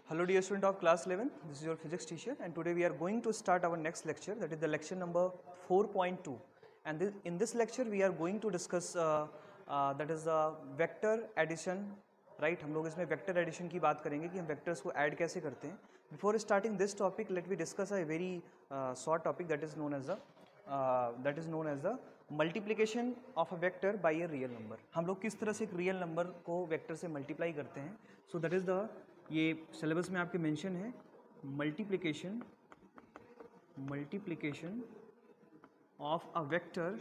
Hello dear student of class 11, this is your physics teacher and today we are going to start our next lecture, that is the lecture number 4.2, and in this lecture we are going to discuss that is vector addition, right। हम लोग इसमें vector addition की बात करेंगे कि हम vectors को add कैसे करते हैं। Before starting this topic let we discuss a very short topic that is known as the multiplication of a vector by a real number. हम लोग किस तरह से एक रियल नंबर को वेक्टर से मल्टीप्लाई करते हैं। सो दैट इज द, ये सिलेबस में आपके मेंशन है, multiplication of a vector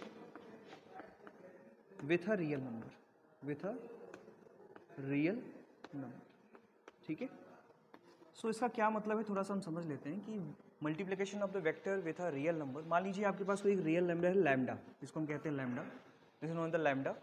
with a real number, ठीक है। सो इसका क्या मतलब है, थोड़ा सा हम समझ लेते हैं कि multiplication of the vector with a real number. मान लीजिए आपके पास कोई एक रियल नंबर है लैम्डा, जिसको हम कहते हैं lambda, this is known the lambda.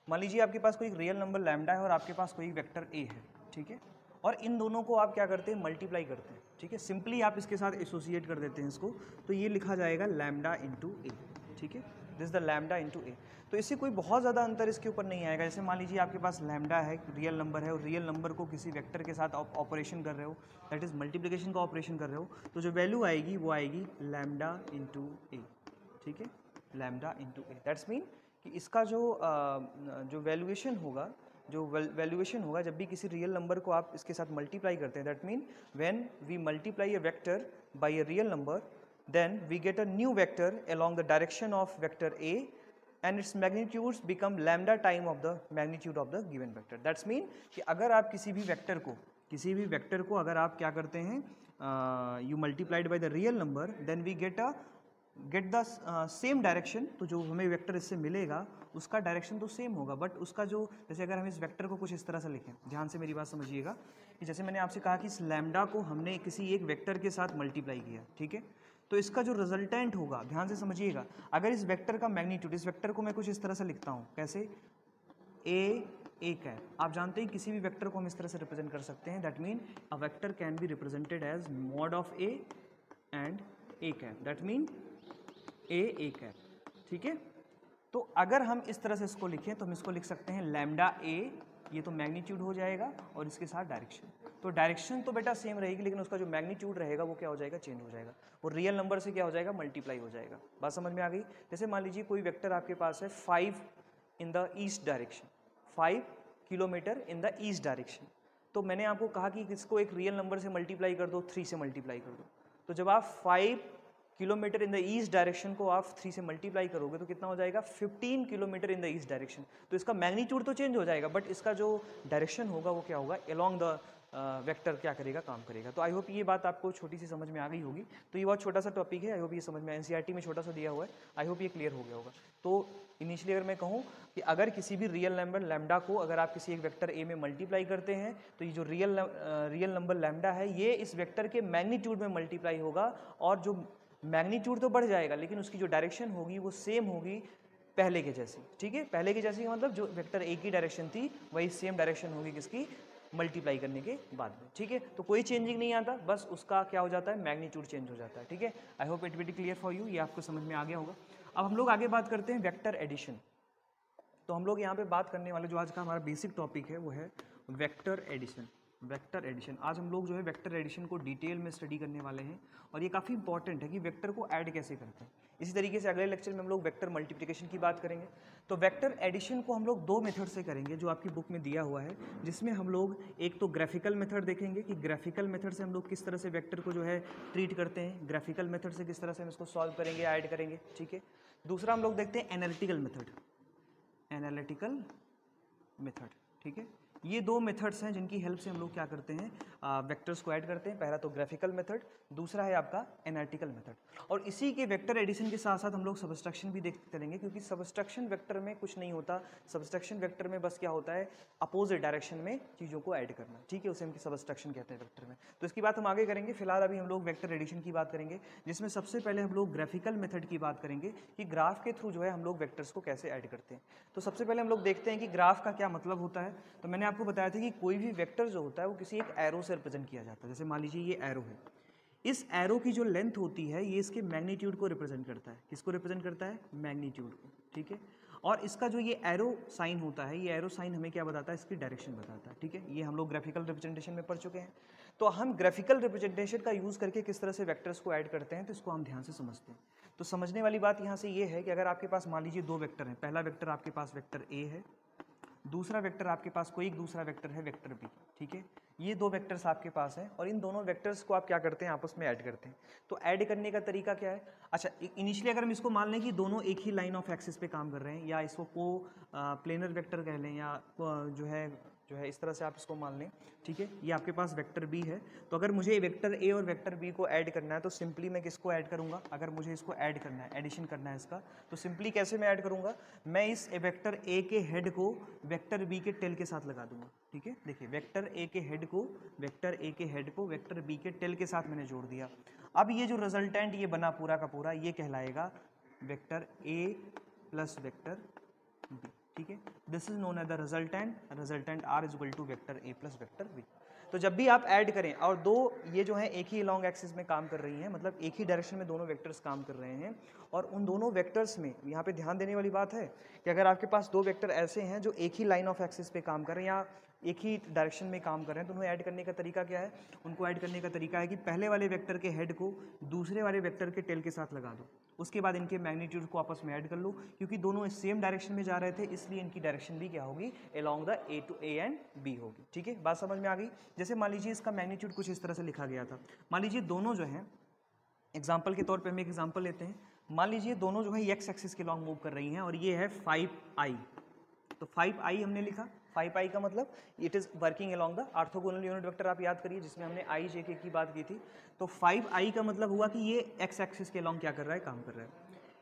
मान लीजिए आपके पास कोई एक रियल नंबर लैम्डा है और आपके पास कोई वेक्टर ए है, ठीक है। और इन दोनों को आप क्या करते हैं, मल्टीप्लाई करते हैं, ठीक है। सिंपली आप इसके साथ एसोसिएट कर देते हैं इसको, तो ये लिखा जाएगा लैम्डा इंटू ए, ठीक है। दिस द लैम्डा इंटू ए। तो इससे कोई बहुत ज़्यादा अंतर इसके ऊपर नहीं आएगा। जैसे मान लीजिए आपके पास लैम्डा है, रियल नंबर है, और रियल नंबर को किसी वेक्टर के साथ ऑपरेशन कर रहे हो, दैट इज़ मल्टीप्लिकेशन का ऑपरेशन कर रहे हो, तो जो वैल्यू आएगी वो आएगी लैम्डा इंटू ए, ठीक है, lambda into A. That's mean कि इसका जो वैल्यूएशन होगा जब भी किसी रियल नंबर को आप इसके साथ मल्टीप्लाई करते हैं, that mean when we multiply a vector by a real number, then we get a new vector along the direction of vector A and its magnitudes become lambda time of the magnitude of the given vector. That's mean कि अगर आप किसी भी vector को अगर आप क्या करते हैं, you multiplied by the real number, then we get the same direction. तो जो हमें वेक्टर इससे मिलेगा उसका डायरेक्शन तो सेम होगा, बट उसका जो, जैसे अगर हम इस वेक्टर को कुछ इस तरह से लिखें, ध्यान से मेरी बात समझिएगा, कि जैसे मैंने आपसे कहा कि इस लैम्डा को हमने किसी एक वेक्टर के साथ मल्टीप्लाई किया, ठीक है। तो इसका जो रिजल्टेंट होगा, ध्यान से समझिएगा, अगर इस वेक्टर का मैग्नीट्यूड, इस वेक्टर को मैं कुछ इस तरह से लिखता हूँ, कैसे, ए कैप। आप जानते हैं किसी भी वेक्टर को हम इस तरह से रिप्रेजेंट कर सकते हैं, that mean a vector can be represented as mod of a and a cap, that mean a cap, ठीक है। तो अगर हम इस तरह से इसको लिखें तो हम इसको लिख सकते हैं लैम्डा ए, ये तो मैग्नीट्यूड हो जाएगा, और इसके साथ डायरेक्शन। तो डायरेक्शन तो बेटा सेम रहेगी, लेकिन उसका जो मैग्नीट्यूड रहेगा वो क्या हो जाएगा, चेंज हो जाएगा। वो रियल नंबर से क्या हो जाएगा, मल्टीप्लाई हो जाएगा। बात समझ में आ गई। जैसे मान लीजिए कोई वेक्टर आपके पास है 5 in the east direction, 5 kilometre in the east direction. तो मैंने आपको कहा कि इसको एक रियल नंबर से मल्टीप्लाई कर दो, 3 से मल्टीप्लाई कर दो। तो जब आप 5 kilometre in the east direction को आप 3 से मल्टीप्लाई करोगे तो कितना हो जाएगा, 15 kilometre in the east direction. तो इसका मैग्नीट्यूड तो चेंज हो जाएगा, बट इसका जो डायरेक्शन होगा वो क्या होगा, अलोंग द वेक्टर क्या करेगा, काम करेगा। तो आई होप ये बात आपको छोटी सी समझ में आ गई होगी। तो ये बहुत छोटा सा टॉपिक है, आई होप ये समझ में, एनसीईआरटी में छोटा सा दिया हुआ है, आई होप ये क्लियर हो गया होगा। तो इनिशियली अगर मैं कहूँ कि अगर किसी भी रियल नंबर लैम्डा को अगर आप किसी एक वेक्टर ए में मल्टीप्लाई करते हैं, तो ये जो रियल नंबर लैम्डा है ये इस वेक्टर के मैग्नीट्यूड में मल्टीप्लाई होगा, और जो मैग्नीट्यूड तो बढ़ जाएगा लेकिन उसकी जो डायरेक्शन होगी वो सेम होगी पहले के जैसी, ठीक है। पहले के जैसी मतलब जो वेक्टर ए की डायरेक्शन थी वही सेम डायरेक्शन होगी किसकी, मल्टीप्लाई करने के बाद में, ठीक है। तो कोई चेंजिंग नहीं आता, बस उसका क्या हो जाता है, मैग्नीट्यूड चेंज हो जाता है, ठीक है। I hope it will B clear for you, ये आपको समझ में आ गया होगा। अब हम लोग आगे बात करते हैं वेक्टर एडिशन। तो हम लोग यहाँ पे बात करने वाले जो आज का हमारा बेसिक टॉपिक है वो है वेक्टर एडिशन। आज हम लोग जो है वेक्टर एडिशन को डिटेल में स्टडी करने वाले हैं, और ये काफ़ी इंपॉर्टेंट है कि वेक्टर को ऐड कैसे करते हैं। इसी तरीके से अगले लेक्चर में हम लोग वेक्टर मल्टीप्लिकेशन की बात करेंगे। तो वेक्टर एडिशन को हम लोग 2 मेथड से करेंगे जो आपकी बुक में दिया हुआ है, जिसमें हम लोग एक तो ग्राफिकल मेथड देखेंगे कि ग्राफिकल मेथड से हम लोग किस तरह से वेक्टर को जो है ट्रीट करते हैं, ग्राफिकल मेथड से किस तरह से हम इसको सॉल्व करेंगे, ऐड करेंगे, ठीक है। दूसरा हम लोग देखते हैं एनालिटिकल मेथड, ठीक है। ये 2 मेथड्स हैं जिनकी हेल्प से हम लोग क्या करते हैं, वेक्टर्स को ऐड करते हैं। पहला तो ग्राफिकल मेथड, दूसरा है आपका एनालिटिकल मेथड। और इसी के वेक्टर एडिशन के साथ साथ हम लोग सबस्ट्रक्शन भी देखते चलेंगे, क्योंकि सबस्ट्रक्शन वेक्टर में कुछ नहीं होता। सबस्ट्रक्शन वेक्टर में बस क्या होता है, अपोजिट डायरेक्शन में चीज़ों को ऐड करना, ठीक है, उसे हम सबस्ट्रक्शन कहते हैं वेक्टर में। तो इसकी बात हम आगे करेंगे। फिलहाल अभी हम लोग वेक्टर एडिशन की बात करेंगे, जिसमें सबसे पहले हम लोग ग्राफिकल मेथड की बात करेंगे कि ग्राफ के थ्रू जो है हम लोग वेक्टर्स को कैसे ऐड करते हैं। तो सबसे पहले हम लोग देखते हैं कि ग्राफ का क्या मतलब होता है। तो मैंने आपको बताया था कि कोई भी वेक्टर जो होता है वो किसी एक एरो से रिप्रेजेंट किया जाता है। जैसे मान लीजिए ये एरो है, इस एरो की जो लेंथ होती है ये इसके मैग्नीट्यूड को रिप्रेजेंट करता है। किसको रिप्रेजेंट करता है, मैग्नीट्यूड को, ठीक है। और इसका जो ये एरो साइन होता है, ये एरो साइन हमें क्या बताता है, इसकी डायरेक्शन बताता है, ठीक है। ये हम लोग ग्राफिकल रिप्रेजेंटेशन में पढ़ चुके हैं। तो हम ग्राफिकल रिप्रेजेंटेशन का यूज़ करके किस तरह से वेक्टर्स को ऐड करते हैं, तो इसको हम ध्यान से समझते हैं। तो समझने वाली बात यहाँ से ये है कि अगर आपके पास मान लीजिए दो वेक्टर हैं, पहला वेक्टर आपके पास वेक्टर ए है, दूसरा वेक्टर आपके पास कोई एक दूसरा वेक्टर है वेक्टर बी, ठीक है। ये दो वेक्टर्स आपके पास हैं और इन दोनों वेक्टर्स को आप क्या करते हैं, आपस में ऐड करते हैं। तो ऐड करने का तरीका क्या है, अच्छा इनिशियली अगर हम इसको मान लें कि दोनों एक ही लाइन ऑफ एक्सिस पे काम कर रहे हैं, या इसको को प्लेनर वेक्टर कह लें, या जो है इस तरह से आप इसको मान लें, ठीक है। ये आपके पास वेक्टर बी है। तो अगर मुझे वेक्टर ए और वेक्टर बी को ऐड करना है तो सिंपली मैं किसको ऐड करूंगा, अगर मुझे इसको ऐड करना है, एडिशन करना है इसका, तो सिंपली कैसे मैं ऐड करूंगा, मैं इस वेक्टर ए के हेड को वेक्टर बी के टेल के साथ लगा दूंगा, ठीक है। देखिए वेक्टर ए के हेड को वेक्टर बी के टेल के साथ मैंने जोड़ दिया। अब ये जो रिजल्टेंट ये बना पूरा का पूरा, ये कहलाएगा वेक्टर ए प्लस वेक्टर बी, ठीक है। This is known as the resultant r is equal to vector A plus vector b. तो जब भी आप ऐड करें और दो ये जो है एक ही लॉन्ग एक्सिस में काम कर रही हैं, मतलब एक ही डायरेक्शन में दोनों वेक्टर्स काम कर रहे हैं, और उन दोनों वेक्टर्स में यहाँ पे ध्यान देने वाली बात है कि अगर आपके पास दो वेक्टर ऐसे हैं जो एक ही लाइन ऑफ एक्सिस पे काम कर रहे हैं या एक ही डायरेक्शन में काम कर रहे हैं, तो उन्हें ऐड करने का तरीका क्या है, उनको ऐड करने का तरीका है कि पहले वाले वेक्टर के हेड को दूसरे वाले वेक्टर के टेल के साथ लगा दो, उसके बाद इनके मैग्नीट्यूड को आपस में ऐड कर लो, क्योंकि दोनों सेम डायरेक्शन में जा रहे थे इसलिए इनकी डायरेक्शन भी क्या होगी, along the a to a and b होगी, ठीक है। बात समझ में आ गई। जैसे मान लीजिए इसका मैग्नीट्यूड कुछ इस तरह से लिखा गया था, मान लीजिए दोनों जो हैं, एग्जाम्पल के तौर पर हम एक एग्जाम्पल लेते हैं, मान लीजिए दोनों जो है एक्स एक्सिस के लॉन्ग मूव कर रही हैं और ये है 5i, तो 5i हमने लिखा, 5i का मतलब it is working along the orthogonal unit vector, आप याद करिए जिसमें हमने i j की बात की थी। तो 5i का मतलब हुआ कि ये x एक्सिस के लॉन्ग क्या कर रहा है, काम कर रहा है।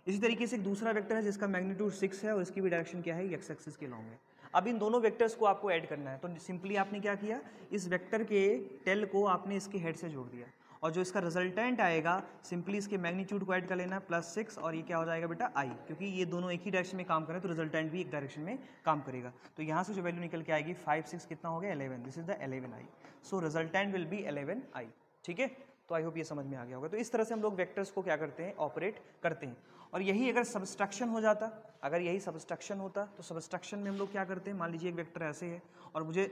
इसी तरीके से एक दूसरा वेक्टर है जिसका मैग्नीट्यूड 6 है और इसकी भी डायरेक्शन क्या है, x एक्सिस के लॉन्ग है। अब इन दोनों वेक्टर्स को आपको ऐड करना है, तो सिंपली आपने क्या किया, इस वेक्टर के टेल को आपने इसके हेड से जोड़ दिया, और जो इसका रिजल्टेंट आएगा सिंपली इसके मैग्नीट्यूड को ऐड कर लेना +6, और ये क्या हो जाएगा बेटा i, क्योंकि ये दोनों एक ही डायरेक्शन में काम कर रहे हैं तो रिजल्टेंट भी एक डायरेक्शन में काम करेगा। तो यहाँ से जो वैल्यू निकल के आएगी 5 6 कितना हो गया 11, this is the 11i, so resultant will be 11i, ठीक है। तो आई होप ये समझ में आ गया होगा। तो इस तरह से हम लोग वेक्टर्स को क्या करते हैं, ऑपरेट करते हैं। और यही अगर सब्सट्रैक्शन हो जाता, अगर यही सब्सट्रैक्शन होता, तो सब्सट्रैक्शन में हम लोग क्या करते हैं, मान लीजिए एक वेक्टर ऐसे है और मुझे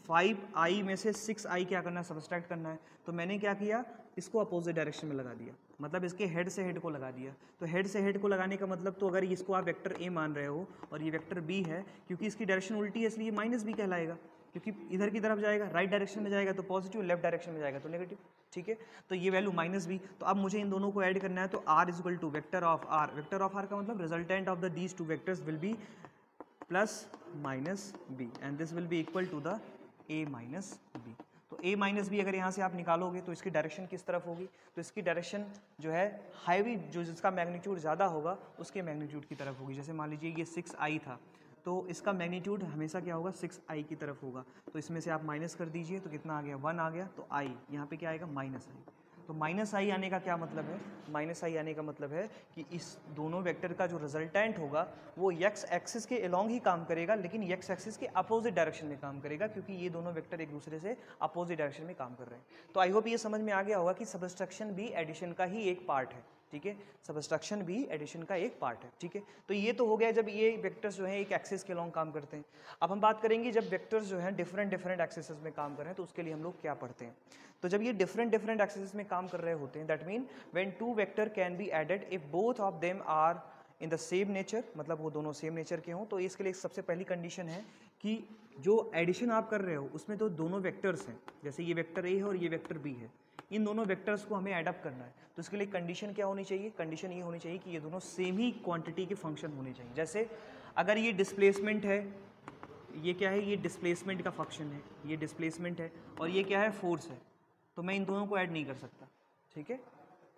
5i में से 6i क्या करना है, सब्सट्रैक्ट करना है, तो मैंने क्या किया, इसको अपोजिट डायरेक्शन में लगा दिया, मतलब इसके हेड से हेड को लगा दिया। तो हेड से हेड को लगाने का मतलब, तो अगर इसको आप वेक्टर ए मान रहे हो और ये वेक्टर बी है, क्योंकि इसकी डायरेक्शन उल्टी है इसलिए माइनस बी कहलाएगा, क्योंकि इधर की तरफ जाएगा, राइट डायरेक्शन में जाएगा तो पॉजिटिव, लेफ्ट डायरेक्शन में जाएगा तो नेगेटिव, ठीक है। तो ये वैल्यू -b, तो अब मुझे इन दोनों को ऐड करना है, तो r is equal to vector of r, vector of r का मतलब resultant of the these two vectors will be +-b and this will be equal to the a-b। तो a-b अगर यहाँ से आप निकालोगे तो इसकी डायरेक्शन किस तरफ होगी, तो इसकी डायरेक्शन जो है हाईवी, जो जिसका मैग्नीट्यूड ज़्यादा होगा उसके मैग्नीट्यूड की तरफ होगी। जैसे मान लीजिए ये 6i था, तो इसका मैग्नीट्यूड हमेशा क्या होगा, 6i की तरफ होगा, तो इसमें से आप माइनस कर दीजिए तो कितना आ गया, 1 आ गया, तो i यहाँ पे क्या आएगा, -i। तो -i आने का क्या मतलब है, -i आने का मतलब है कि इस दोनों वेक्टर का जो रिजल्टेंट होगा वो x एक्सिस के अलोंग ही काम करेगा, लेकिन x एक्सिस के अपोजिट डायरेक्शन में काम करेगा, क्योंकि ये दोनों वेक्टर एक दूसरे से अपोजिट डायरेक्शन में काम कर रहे हैं। तो आई होप ये समझ में आ गया होगा कि सब्सट्रैक्शन भी एडिशन का ही एक पार्ट है, ठीक है। सब्सट्रैक्शन भी एडिशन का एक पार्ट है, ठीक है। तो ये तो हो गया जब ये वेक्टर्स जो हैं एक एक्सिस के लॉन्ग काम करते हैं। अब हम बात करेंगे जब वेक्टर्स जो हैं डिफरेंट एक्सिस में काम कर रहे हैं, तो उसके लिए हम लोग क्या पढ़ते हैं। तो जब ये डिफरेंट एक्सिस में काम कर रहे होते हैं, that mean when two vector can be added if both of them are in the same nature, मतलब वो दोनों सेम नेचर के हों। तो इसके लिए सबसे पहली कंडीशन है कि जो एडिशन आप कर रहे हो उसमें तो दोनों वेक्टर्स हैं, जैसे ये वेक्टर ए है और ये वेक्टर बी है, इन दोनों वेक्टर्स को हमें ऐड अप करना है। तो इसके लिए कंडीशन क्या होनी चाहिए, कंडीशन ये होनी चाहिए कि ये दोनों सेम ही क्वांटिटी के फंक्शन होने चाहिए। जैसे अगर ये डिस्प्लेसमेंट है, ये क्या है, ये डिस्प्लेसमेंट का फंक्शन है, ये डिस्प्लेसमेंट है, और ये क्या है, फोर्स है, तो मैं इन दोनों को ऐड नहीं कर सकता, ठीक है।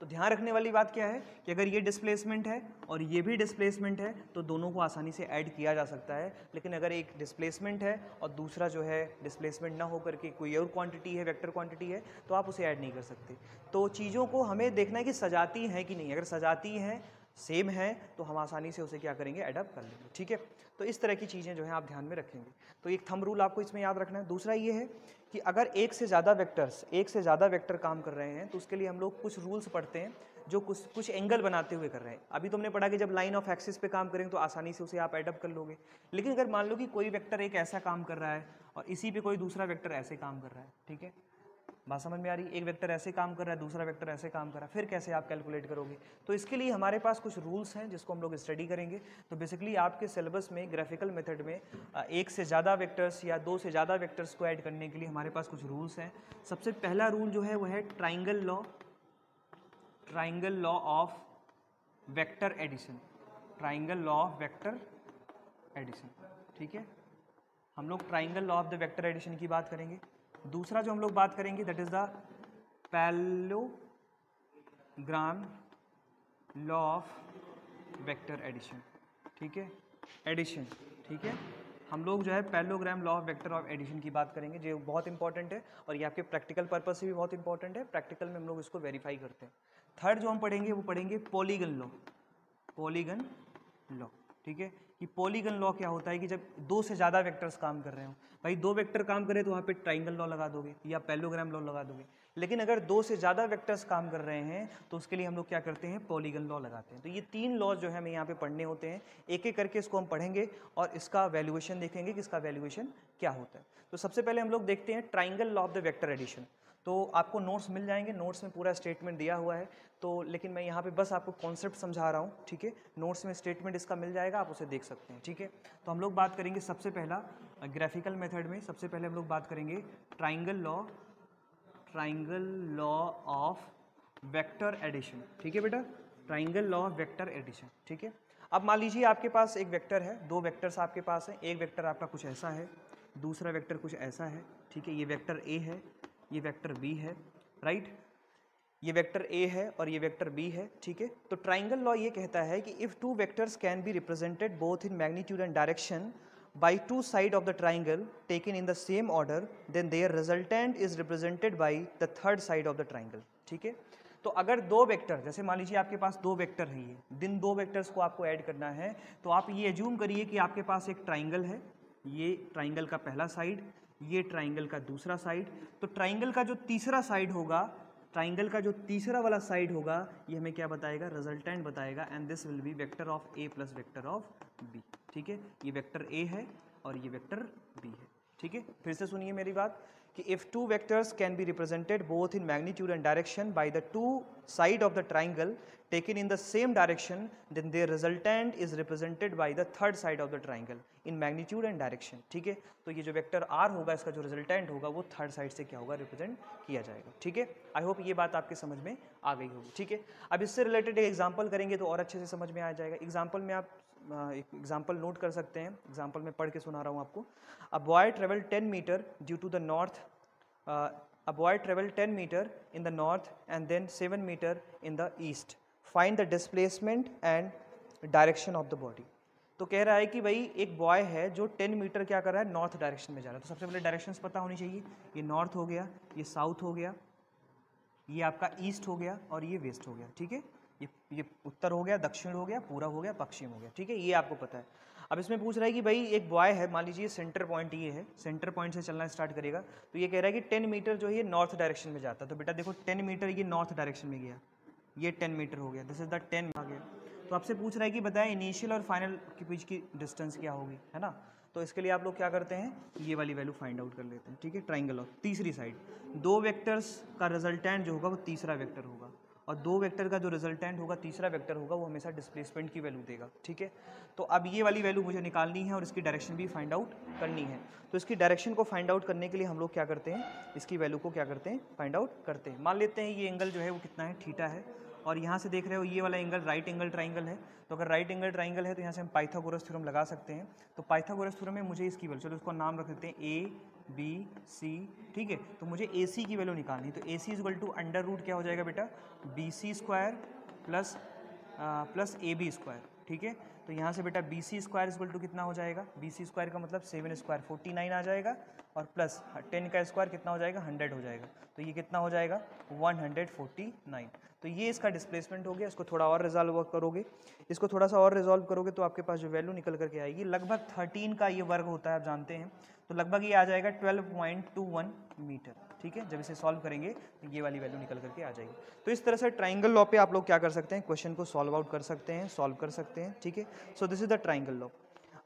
तो ध्यान रखने वाली बात क्या है कि अगर ये डिस्प्लेसमेंट है और ये भी डिस्प्लेसमेंट है तो दोनों को आसानी से ऐड किया जा सकता है, लेकिन अगर एक डिस्प्लेसमेंट है और दूसरा जो है डिस्प्लेसमेंट ना होकर के कोई और क्वांटिटी है, वेक्टर क्वांटिटी है, तो आप उसे ऐड नहीं कर सकते। तो चीज़ों को हमें देखना है कि सजाती हैं कि नहीं, अगर सजाती हैं, सेम है, तो हम आसानी से उसे क्या करेंगे, एडप्ट कर लेंगे, ठीक है। तो इस तरह की चीज़ें जो हैं आप ध्यान में रखेंगे। तो एक थंब रूल आपको इसमें याद रखना है। दूसरा ये है कि अगर एक से ज़्यादा वेक्टर काम कर रहे हैं तो उसके लिए हम लोग कुछ रूल्स पढ़ते हैं, जो कुछ एंगल बनाते हुए कर रहे हैं। अभी तुमने पढ़ा कि जब लाइन ऑफ एक्सिस पे काम करेंगे तो आसानी से उसे आप एडअप कर लोगे। लेकिन अगर मान लो कि कोई वेक्टर एक ऐसा काम कर रहा है और इसी पे कोई दूसरा वेक्टर ऐसे काम कर रहा है, ठीक है, बात समझ में आ रही है? एक वेक्टर ऐसे काम कर रहा है, दूसरा वेक्टर ऐसे काम कर रहा है, फिर कैसे आप कैलकुलेट करोगे? तो इसके लिए हमारे पास कुछ रूल्स हैं जिसको हम लोग स्टडी करेंगे। तो बेसिकली आपके सिलेबस में ग्राफिकल मेथड में एक से ज़्यादा वेक्टर्स या दो से ज़्यादा वेक्टर्स को ऐड करने के लिए हमारे पास कुछ रूल्स हैं। सबसे पहला रूल जो है वो है triangle law of vector addition, triangle law of vector addition, ठीक है। हम लोग triangle law of the vector addition की बात करेंगे। दूसरा जो हम लोग बात करेंगे that is the parallelogram law of vector addition, ठीक है, एडिशन, ठीक है। हम लोग जो है parallelogram law of vector of addition की बात करेंगे, जो बहुत इंपॉर्टेंट है और ये आपके प्रैक्टिकल पर्पज से भी बहुत इंपॉर्टेंट है। प्रैक्टिकल में हम लोग इसको वेरीफाई करते हैं। थर्ड जो हम पढ़ेंगे वो पढ़ेंगे पॉलीगन लॉ, ठीक है। कि पॉलीगन लॉ क्या होता है कि जब दो से ज़्यादा वेक्टर्स काम कर रहे हो, भाई दो वेक्टर काम करे तो वहाँ पे ट्राइंगल लॉ लगा दोगे या पैरेललोग्राम लॉ लगा दोगे। लेकिन अगर दो से ज़्यादा वेक्टर्स काम कर रहे हैं तो उसके लिए हम लोग क्या करते हैं, पॉलीगन लॉ लगाते हैं। तो ये तीन लॉ जो है हमें यहाँ पे पढ़ने होते हैं, एक एक करके इसको हम पढ़ेंगे और इसका वैल्यूएशन देखेंगे कि इसका वैल्यूएशन क्या होता है। तो सबसे पहले हम लोग देखते हैं triangle law of the vector addition. तो आपको नोट्स मिल जाएंगे, नोट्स में पूरा स्टेटमेंट दिया हुआ है, तो लेकिन मैं यहाँ पे बस आपको कॉन्सेप्ट समझा रहा हूँ, ठीक है। नोट्स में स्टेटमेंट इसका मिल जाएगा, आप उसे देख सकते हैं, ठीक है। तो हम लोग बात करेंगे सबसे पहला ग्राफिकल मेथड में, सबसे पहले हम लोग बात करेंगे triangle law of vector addition, ठीक है बेटा, triangle law of vector addition, ठीक है। अब मान लीजिए आपके पास एक वेक्टर है, दो वेक्टर्स आपके पास हैं, एक वेक्टर आपका कुछ ऐसा है, दूसरा वेक्टर कुछ ऐसा है, ठीक है। ये वेक्टर ए है, ये वेक्टर बी है, राइट, ये वेक्टर ए है और ये वेक्टर बी है, ठीक है। तो ट्राइंगल लॉ ये कहता है कि if two vectors can be represented both in magnitude and direction by two side of the triangle taken in the same order, then their resultant is represented by the third side of the triangle, ठीक है। तो अगर दो vector, जैसे मान लीजिए आपके पास दो वेक्टर है, ये दिन दो वेक्टर्स को आपको ऐड करना है, तो आप ये एज्यूम करिए कि आपके पास एक ट्राइंगल है, ये ट्राइंगल का पहला साइड, ये ट्राइंगल का दूसरा साइड। तो ट्राइंगल का जो तीसरा साइड होगा, ट्राइंगल का जो तीसरा वाला साइड होगा, ये हमें क्या बताएगा, रिजल्टेंट बताएगा, and this will be vector of A plus vector of B, ठीक है। ये वेक्टर ए है और ये वेक्टर बी है, ठीक है। फिर से सुनिए मेरी बात कि if two vectors can be represented both in magnitude and direction by the two side of the triangle taken in the same direction, then their resultant is represented by the third side of the triangle in magnitude and direction, ठीक है। तो ये जो vector r होगा, इसका जो resultant होगा वो थर्ड साइड से क्या होगा, रिप्रेजेंट किया जाएगा, ठीक है। आई होप ये बात आपके समझ में आ गई होगी, ठीक है। अब इससे रिलेटेड एक एग्जांपल करेंगे तो और अच्छे से समझ में आ जाएगा। एग्जांपल में आप एक एग्जांपल नोट कर सकते हैं, एग्जांपल में पढ़ के सुना रहा हूँ आपको। A boy travel 10 metre due to the north, a boy traveled 10 meter in the north and then 7 meter in the east. Find the displacement and direction of the body. तो कह रहा है कि भाई एक बॉय है जो 10 मीटर क्या कर रहा है, नॉर्थ डायरेक्शन में जा रहा है। तो सबसे पहले डायरेक्शंस पता होनी चाहिए, ये नॉर्थ हो गया, ये साउथ हो गया, ये आपका ईस्ट हो गया और ये वेस्ट हो गया, ठीक है। ये उत्तर हो गया, दक्षिण हो गया, पूरा हो गया, पश्चिम हो गया, ठीक है, ये आपको पता है। अब इसमें पूछ रहा है कि भाई एक बॉय है, मान लीजिए सेंटर पॉइंट ये है, सेंटर पॉइंट से चलना स्टार्ट करेगा, तो ये कह रहा है कि 10 मीटर जो है ये नॉर्थ डायरेक्शन में जाता है। तो बेटा देखो 10 मीटर ये नॉर्थ डायरेक्शन में गया, ये 10 मीटर हो गया, दिस इज द 10 आ गया। तो आपसे पूछ रहा है कि बताएं इनिशियल और फाइनल के बीच की डिस्टेंस क्या होगी, है ना। तो इसके लिए आप लोग क्या करते हैं, ये वाली वैल्यू फाइंड आउट कर लेते हैं, ठीक है। ट्राइंगल ऑफ तीसरी साइड, दो वेक्टर्स का रिजल्टेंट जो होगा वो तीसरा वेक्टर होगा, और दो वेक्टर का जो रिजल्टेंट होगा तीसरा वेक्टर होगा, वो हमेशा डिस्प्लेसमेंट की वैल्यू देगा, ठीक है। तो अब ये वाली वैल्यू मुझे निकालनी है और इसकी डायरेक्शन भी फाइंड आउट करनी है। तो इसकी डायरेक्शन को फाइंड आउट करने के लिए हम लोग क्या करते हैं, इसकी वैल्यू को क्या करते हैं, फाइंड आउट करते हैं। मान लेते हैं ये एंगल जो है वो कितना है, थीटा है, और यहाँ से देख रहे हो ये वाला एंगल राइट एंगल ट्राइंगल है। तो अगर राइट एंगल ट्राइंगल है तो यहाँ से हम पाइथागोरस थ्योरम लगा सकते हैं। तो पाइथागोरस थ्योरम में मुझे इसकी वैल्यू, चलो इसको नाम रख देते हैं ए बी सी, ठीक है। तो मुझे ए सी की वैल्यू निकालनी, तो A C is equal to under root क्या हो जाएगा बेटा, B C square plus A B square, ठीक है। तो यहाँ से बेटा B C square equal to कितना हो जाएगा, बी सी स्क्वायर का मतलब 7 स्क्वायर 49 आ जाएगा, और प्लस 10 का स्क्वायर कितना हो जाएगा, 100 हो जाएगा। तो ये कितना हो जाएगा, 149। तो ये इसका डिस्प्लेसमेंट हो गया। इसको थोड़ा और रिजॉल्व करोगे, इसको थोड़ा सा और रिजॉल्व करोगे तो आपके पास जो वैल्यू निकल करके आएगी, लगभग 13 का ये वर्ग होता है, आप जानते हैं। तो लगभग ये आ जाएगा 12.21 मीटर, ठीक है, जब इसे सॉल्व करेंगे तो ये वाली वैल्यू निकल करके आ जाएगी। तो इस तरह से ट्राइंगल लॉ पे आप लोग क्या कर सकते हैं, क्वेश्चन को सॉल्व आउट कर सकते हैं, सॉल्व कर सकते हैं, ठीक है। So this is the triangle law.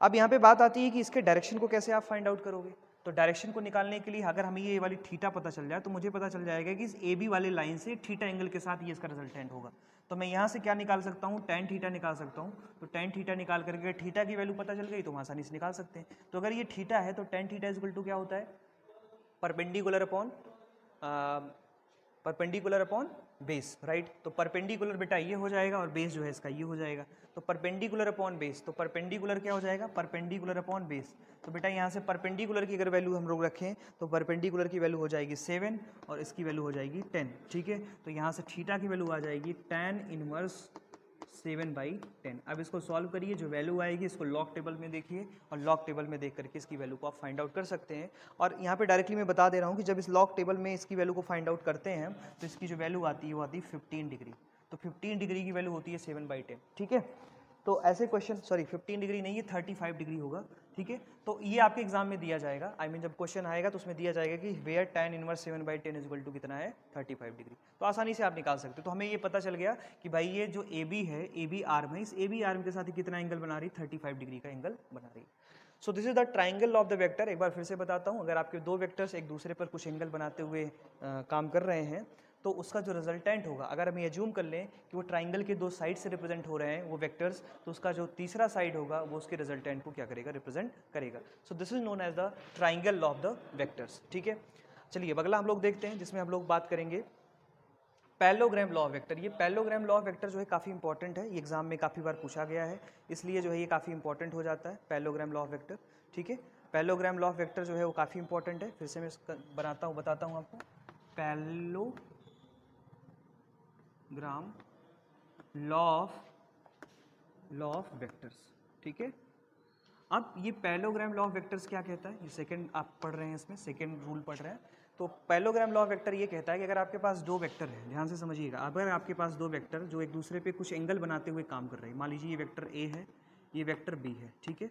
अब यहाँ पे बात आती है कि इसके डायरेक्शन को कैसे आप फाइंड आउट करोगे। तो डायरेक्शन को निकालने के लिए अगर हमें ये वाली थीटा पता चल जाए तो मुझे पता चल जाएगा कि इस ए बी वाले लाइन से थीटा एंगल के साथ ये इसका रिजल्टेंट होगा। तो मैं यहाँ से क्या निकाल सकता हूँ, tan थीटा निकाल सकता हूँ। तो tan थीटा निकाल करके अगर थीटा की वैल्यू पता चल गई तो हम आसानी से निकाल सकते हैं। तो अगर ये थीटा है तो tan थीटा इक्वल टू क्या होता है, परपेंडिकुलर अपॉन बेस, राइट। तो परपेंडिकुलर बेटा ये हो जाएगा और बेस जो है इसका ये हो जाएगा। तो परपेंडिकुलर अपॉन बेस, तो परपेंडिकुलर क्या हो जाएगा, परपेंडिकुलर अपॉन बेस। तो बेटा यहाँ से परपेंडिकुलर की अगर वैल्यू हम लोग रखें तो परपेंडिकुलर की वैल्यू हो जाएगी 7 और इसकी वैल्यू हो जाएगी 10, ठीक है। तो यहाँ से थीटा की वैल्यू आ जाएगी tan इनवर्स 7/10। अब इसको सॉल्व करिए, जो वैल्यू आएगी इसको लॉग टेबल में देखिए और लॉग टेबल में देख करके इसकी वैल्यू को आप फाइंड आउट कर सकते हैं। और यहाँ पे डायरेक्टली मैं बता दे रहा हूँ कि जब इस लॉग टेबल में इसकी वैल्यू को फाइंड आउट करते हैं तो इसकी जो वैल्यू आती है वो आती है 15 डिग्री। तो 15 डिग्री की वैल्यू होती है 7/10, ठीक है। तो ऐसे क्वेश्चन, सॉरी 15 डिग्री नहीं, ये 35 डिग्री होगा, ठीक है। तो ये आपके एग्जाम में दिया जाएगा, आई मीन जब क्वेश्चन आएगा तो उसमें दिया जाएगा कि where tan inverse 7/10 equal to कितना है, 35 डिग्री। तो आसानी से आप निकाल सकते हो। तो हमें ये पता चल गया कि भाई ये जो ए बी है, ए बी आर्म है, इस ए बी आर्म के साथ ही कितना एंगल बना रही, 35 डिग्री का एंगल बना रही। सो this is the triangle of the vector. एक बार फिर से बताता हूँ, अगर आपके दो वेक्टर्स एक दूसरे पर कुछ एंगल बनाते हुए काम कर रहे हैं तो उसका जो रिजल्टेंट होगा, अगर हम एज्यूम कर लें कि वो ट्राइंगल के दो साइड से रिप्रेजेंट हो रहे हैं वो वेक्टर्स, तो उसका जो तीसरा साइड होगा वो उसके रिजल्टेंट को क्या करेगा, रिप्रेजेंट करेगा। So this is known as the triangle of the vectors, ठीक है। चलिए अगला हम लोग देखते हैं जिसमें हम लोग बात करेंगे पैरेललोग्राम लॉ ऑफ वेक्टर। ये पैरेललोग्राम लॉ ऑफ वेक्टर जो है काफ़ी इंपॉर्टेंट है, ये एग्जाम में काफ़ी बार पूछा गया है, इसलिए जो है ये काफ़ी इंपॉर्टेंट हो जाता है पैरेललोग्राम लॉ ऑफ वेक्टर, ठीक है। पैरेललोग्राम लॉ ऑफ वेक्टर जो है वो काफ़ी इंपॉर्टेंट है। फिर से मैं बताता हूँ आपको, पैरेललोग्राम लॉ ऑफ वेक्टर्स, ठीक है। अब ये पैरेललोग्राम लॉ ऑफ वेक्टर्स क्या कहता है, ये सेकंड आप पढ़ रहे हैं, इसमें सेकंड रूल पढ़ रहे हैं। तो पैरेललोग्राम लॉ ऑफ वेक्टर ये कहता है कि अगर आपके पास दो वेक्टर हैं, ध्यान से समझिएगा, अगर आपके पास दो वेक्टर जो एक दूसरे पे कुछ एंगल बनाते हुए काम कर रहे हैं, मान लीजिए ये वेक्टर ए है, ये वेक्टर बी है, ठीक है।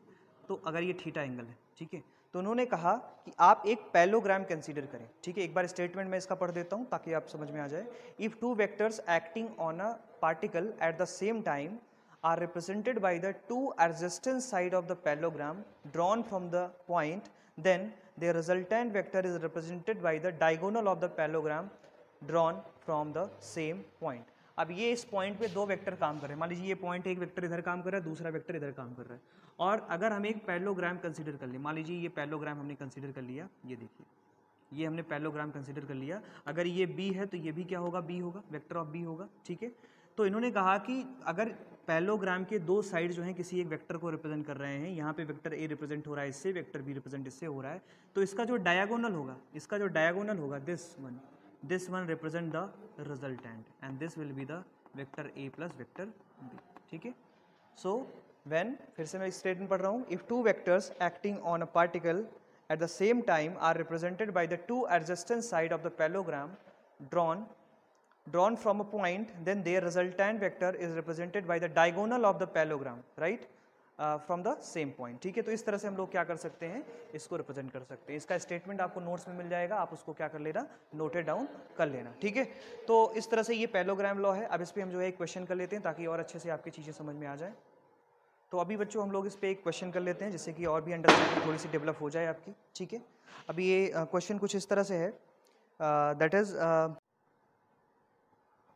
तो अगर ये थीटा एंगल है, ठीक है, तो उन्होंने कहा कि आप एक पैरेललोग्राम कंसीडर करें, ठीक है। एक बार स्टेटमेंट में इसका पढ़ देता हूँ ताकि आप समझ में आ जाए। If two vectors acting on a particle at the same time are represented by the two adjacent side of the parallelogram drawn from the point, then their resultant vector is represented by the diagonal of the parallelogram drawn from the same point। अब ये इस point पे दो vector काम कर रहे हैं, मान लीजिए ये पॉइंट एक वेक्टर इधर काम कर रहा है, दूसरा वेक्टर इधर काम कर रहा है, और अगर हम एक पैरेललोग्राम कंसीडर कर लें, मान लीजिए ये पैरेललोग्राम हमने कंसीडर कर लिया, ये देखिए ये हमने पैरेललोग्राम कंसीडर कर लिया, अगर ये बी है तो ये भी क्या होगा, बी होगा, वेक्टर ऑफ बी होगा, ठीक है। तो इन्होंने कहा कि अगर पैरेललोग्राम के दो साइड जो हैं किसी एक वेक्टर को रिप्रेजेंट कर रहे हैं, यहाँ पे वेक्टर ए रिप्रेजेंट हो रहा है इससे, वेक्टर बी रिप्रेजेंट इससे हो रहा है, तो इसका जो डायगोनल होगा, this one represent the resultant and this will be the vector A plus vector B, ठीक है। सो व्हेन, फिर से मैं स्टेटमेंट पढ़ रहा हूँ, if two vectors acting on a particle at the same time are represented by the two adjacent side of the parallelogram drawn from a point, then their resultant vector is represented by the diagonal of the parallelogram, right, from the same point, ठीक है। तो इस तरह से हम लोग क्या कर सकते हैं, इसको रिप्रेजेंट कर सकते हैं। इसका स्टेटमेंट आपको नोट्स में मिल जाएगा, आप उसको क्या कर लेना, नोटेड डाउन कर लेना, ठीक है। तो इस तरह से ये पैरेललोग्राम लॉ है। अब इस पर हम जो है एक क्वेश्चन कर लेते हैं ताकि और अच्छे से आपकी चीज़ें समझ में आ जाए। तो अभी बच्चों हम लोग इस पे एक क्वेश्चन कर लेते हैं जिससे कि और भी अंडरस्टैंडिंग थोड़ी सी डेवलप हो जाए आपकी, ठीक है। अभी ये क्वेश्चन कुछ इस तरह से है, दैट इज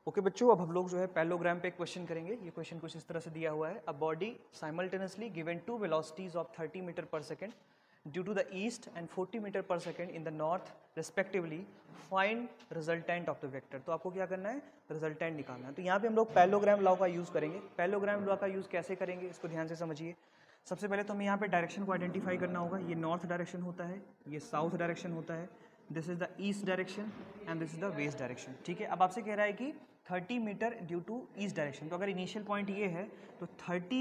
ओके बच्चों, अब हम लोग जो है पैरेललोग्राम पे एक क्वेश्चन करेंगे। ये क्वेश्चन कुछ इस तरह से दिया हुआ है, a body simultaneously given two velocities of 30 meter per second due to the east and 40 meter per second in the north respectively, find resultant of the vector. तो आपको क्या करना है, रिजल्टेंट निकालना है। तो यहाँ पे हम लोग पैरेललोग्राम लॉ का यूज़ करेंगे। पैरेललोग्राम लॉ का यूज़ कैसे करेंगे, इसको ध्यान से समझिए। सबसे पहले तो हमें यहाँ पे डायरेक्शन को आइडेंटिफाई करना होगा। ये नॉर्थ डायरेक्शन होता है, ये साउथ डायरेक्शन होता है, this is the east direction and this is the west direction, ठीक है। अब आपसे कह रहा है कि 30 meter due to east direction, तो अगर इनिशियल पॉइंट ये है तो 30,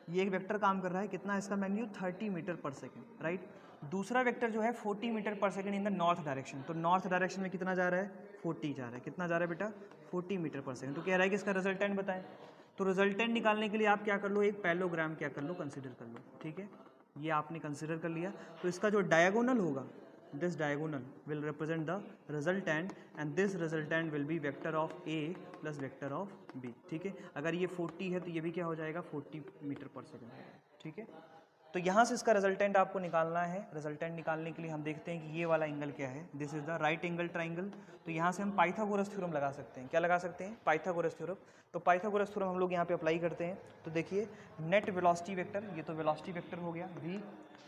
ये एक वेक्टर काम कर रहा है, कितना इसका magnitude, 30 meter per second, right. दूसरा वेक्टर जो है 40 meter per second in the north direction, तो नॉर्थ डायरेक्शन में कितना जा रहा है, 40 जा रहा है, कितना जा रहा है बेटा, 40 मीटर पर सेकेंड। तो कह रहा है कि इसका रिजल्टेंट बताएं। तो रिजल्टेंट निकालने के लिए आप क्या कर लो, एक पैरेललोग्राम क्या कर लो, कंसिडर कर लो, ठीक है। ये आपने कंसिडर कर लिया, तो इसका जो डायगोनल होगा, this diagonal will represent the resultant and this resultant will be vector of A plus vector of B, ठीक है। अगर ये 40 है तो ये भी क्या हो जाएगा 40 मीटर पर सेकेंड, ठीक है। तो यहाँ से इसका रिजल्टेंट आपको निकालना है। रिजल्टेंट निकालने के लिए हम देखते हैं कि ये वाला एंगल क्या है, this is the right angle triangle. तो यहाँ से हम पाइथागोरस थ्योरम लगा सकते हैं। क्या लगा सकते हैं? Pythagoras theorem. तो पाइथागोरस थ्योरम हम लोग यहाँ पे अप्लाई करते हैं। तो देखिए नेट वेलोसिटी वेक्टर, ये तो वेलोसिटी वेक्टर हो गया v,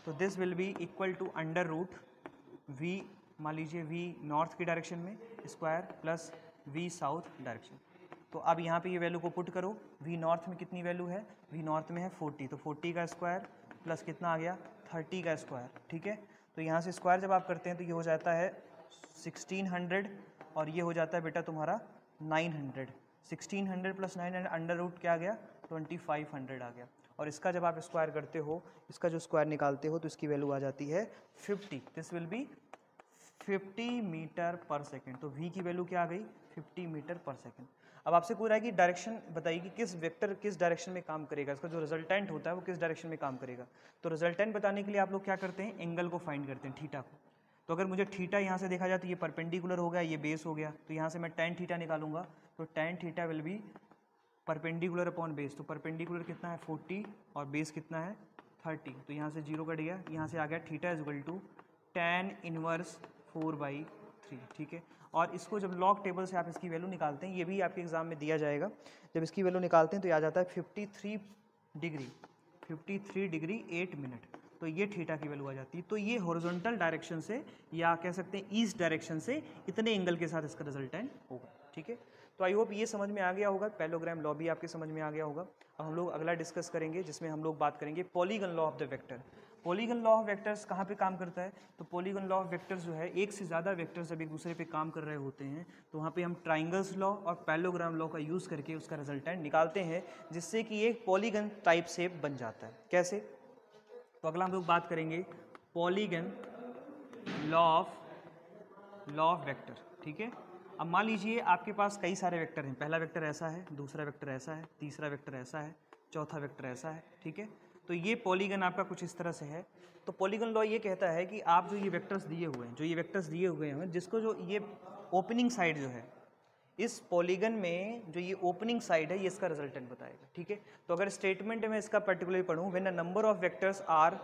तो this will be equal to under root v, मान लीजिए v नॉर्थ की डायरेक्शन में square plus v south direction. तो अब यहाँ पे ये वैल्यू को पुट करो, v नॉर्थ में कितनी वैल्यू है, v नॉर्थ में है 40, तो 40 का स्क्वायर प्लस कितना आ गया 30 का स्क्वायर, ठीक है। तो यहाँ से स्क्वायर जब आप करते हैं तो ये हो जाता है 1600 और ये हो जाता है बेटा तुम्हारा 900। 1600 प्लस 900 अंडर रूट क्या आ गया 2500 आ गया। और इसका जब आप स्क्वायर करते हो, इसका जो स्क्वायर निकालते हो तो इसकी वैल्यू आ जाती है 50। This will B 50 metre per second. तो v की वैल्यू क्या आ गई 50 मीटर पर सेकेंड। अब आपसे पूछ रहा है कि डायरेक्शन बताइए कि किस वेक्टर किस डायरेक्शन में काम करेगा, इसका जो रिजल्टेंट होता है वो किस डायरेक्शन में काम करेगा। तो रिजल्टेंट बताने के लिए आप लोग क्या करते हैं, एंगल को फाइंड करते हैं, थीटा को। तो अगर मुझे थीटा यहाँ से देखा जाए तो ये परपेंडिकुलर हो गया, ये बेस हो गया, तो यहाँ से मैं tan थीटा निकालूंगा। तो tan theta will be perpendicular upon base. तो परपेंडिकुलर कितना है 40 और बेस कितना है 30। तो यहाँ से 0 कट गया, यहाँ से आ गया theta is equal to tan inverse 4/3, ठीक है। और इसको जब लॉग टेबल से आप इसकी वैल्यू निकालते हैं, ये भी आपके एग्जाम में दिया जाएगा, जब इसकी वैल्यू निकालते हैं तो ये आ जाता है 53 डिग्री 8 मिनट। तो ये थीटा की वैल्यू आ जाती है। तो ये हॉरिजॉन्टल डायरेक्शन से या कह सकते हैं ईस्ट डायरेक्शन से इतने एंगल के साथ इसका रिजल्टेंट होगा, ठीक है। तो आई होप ये समझ में आ गया होगा, पैरेललोग्राम लॉ भी आपके समझ में आ गया होगा। अब हम लोग अगला डिस्कस करेंगे जिसमें हम लोग बात करेंगे polygon law of the vector. Polygon law of vectors कहाँ पे काम करता है, तो पॉलीगन लॉ ऑफ वेक्टर्स जो है एक से ज़्यादा वेक्टर्स जब एक दूसरे पे काम कर रहे होते हैं तो वहाँ पे हम ट्राइंगल्स लॉ और पैरेललोग्राम लॉ का यूज़ करके उसका रिजल्टेंट निकालते हैं, जिससे कि एक पॉलीगन टाइप शेप बन जाता है। कैसे? तो अगला हम लोग बात करेंगे पॉलीगन लॉ ऑफ वेक्टर, ठीक है। अब मान लीजिए आपके पास कई सारे वेक्टर हैं, पहला वेक्टर ऐसा है, दूसरा वेक्टर ऐसा है, तीसरा वेक्टर ऐसा है, चौथा वेक्टर ऐसा है, ठीक है। तो ये पॉलीगन आपका कुछ इस तरह से है। तो पॉलीगन लॉ ये कहता है कि आप जो ये वेक्टर्स दिए हुए हैं, जिसको जो ये ओपनिंग साइड जो है इस पॉलीगन में जो ये ओपनिंग साइड है ये इसका रिजल्टेंट बताएगा, ठीक है। तो अगर स्टेटमेंट में इसका पर्टिकुलरली पढ़ूँ, when a number of vectors are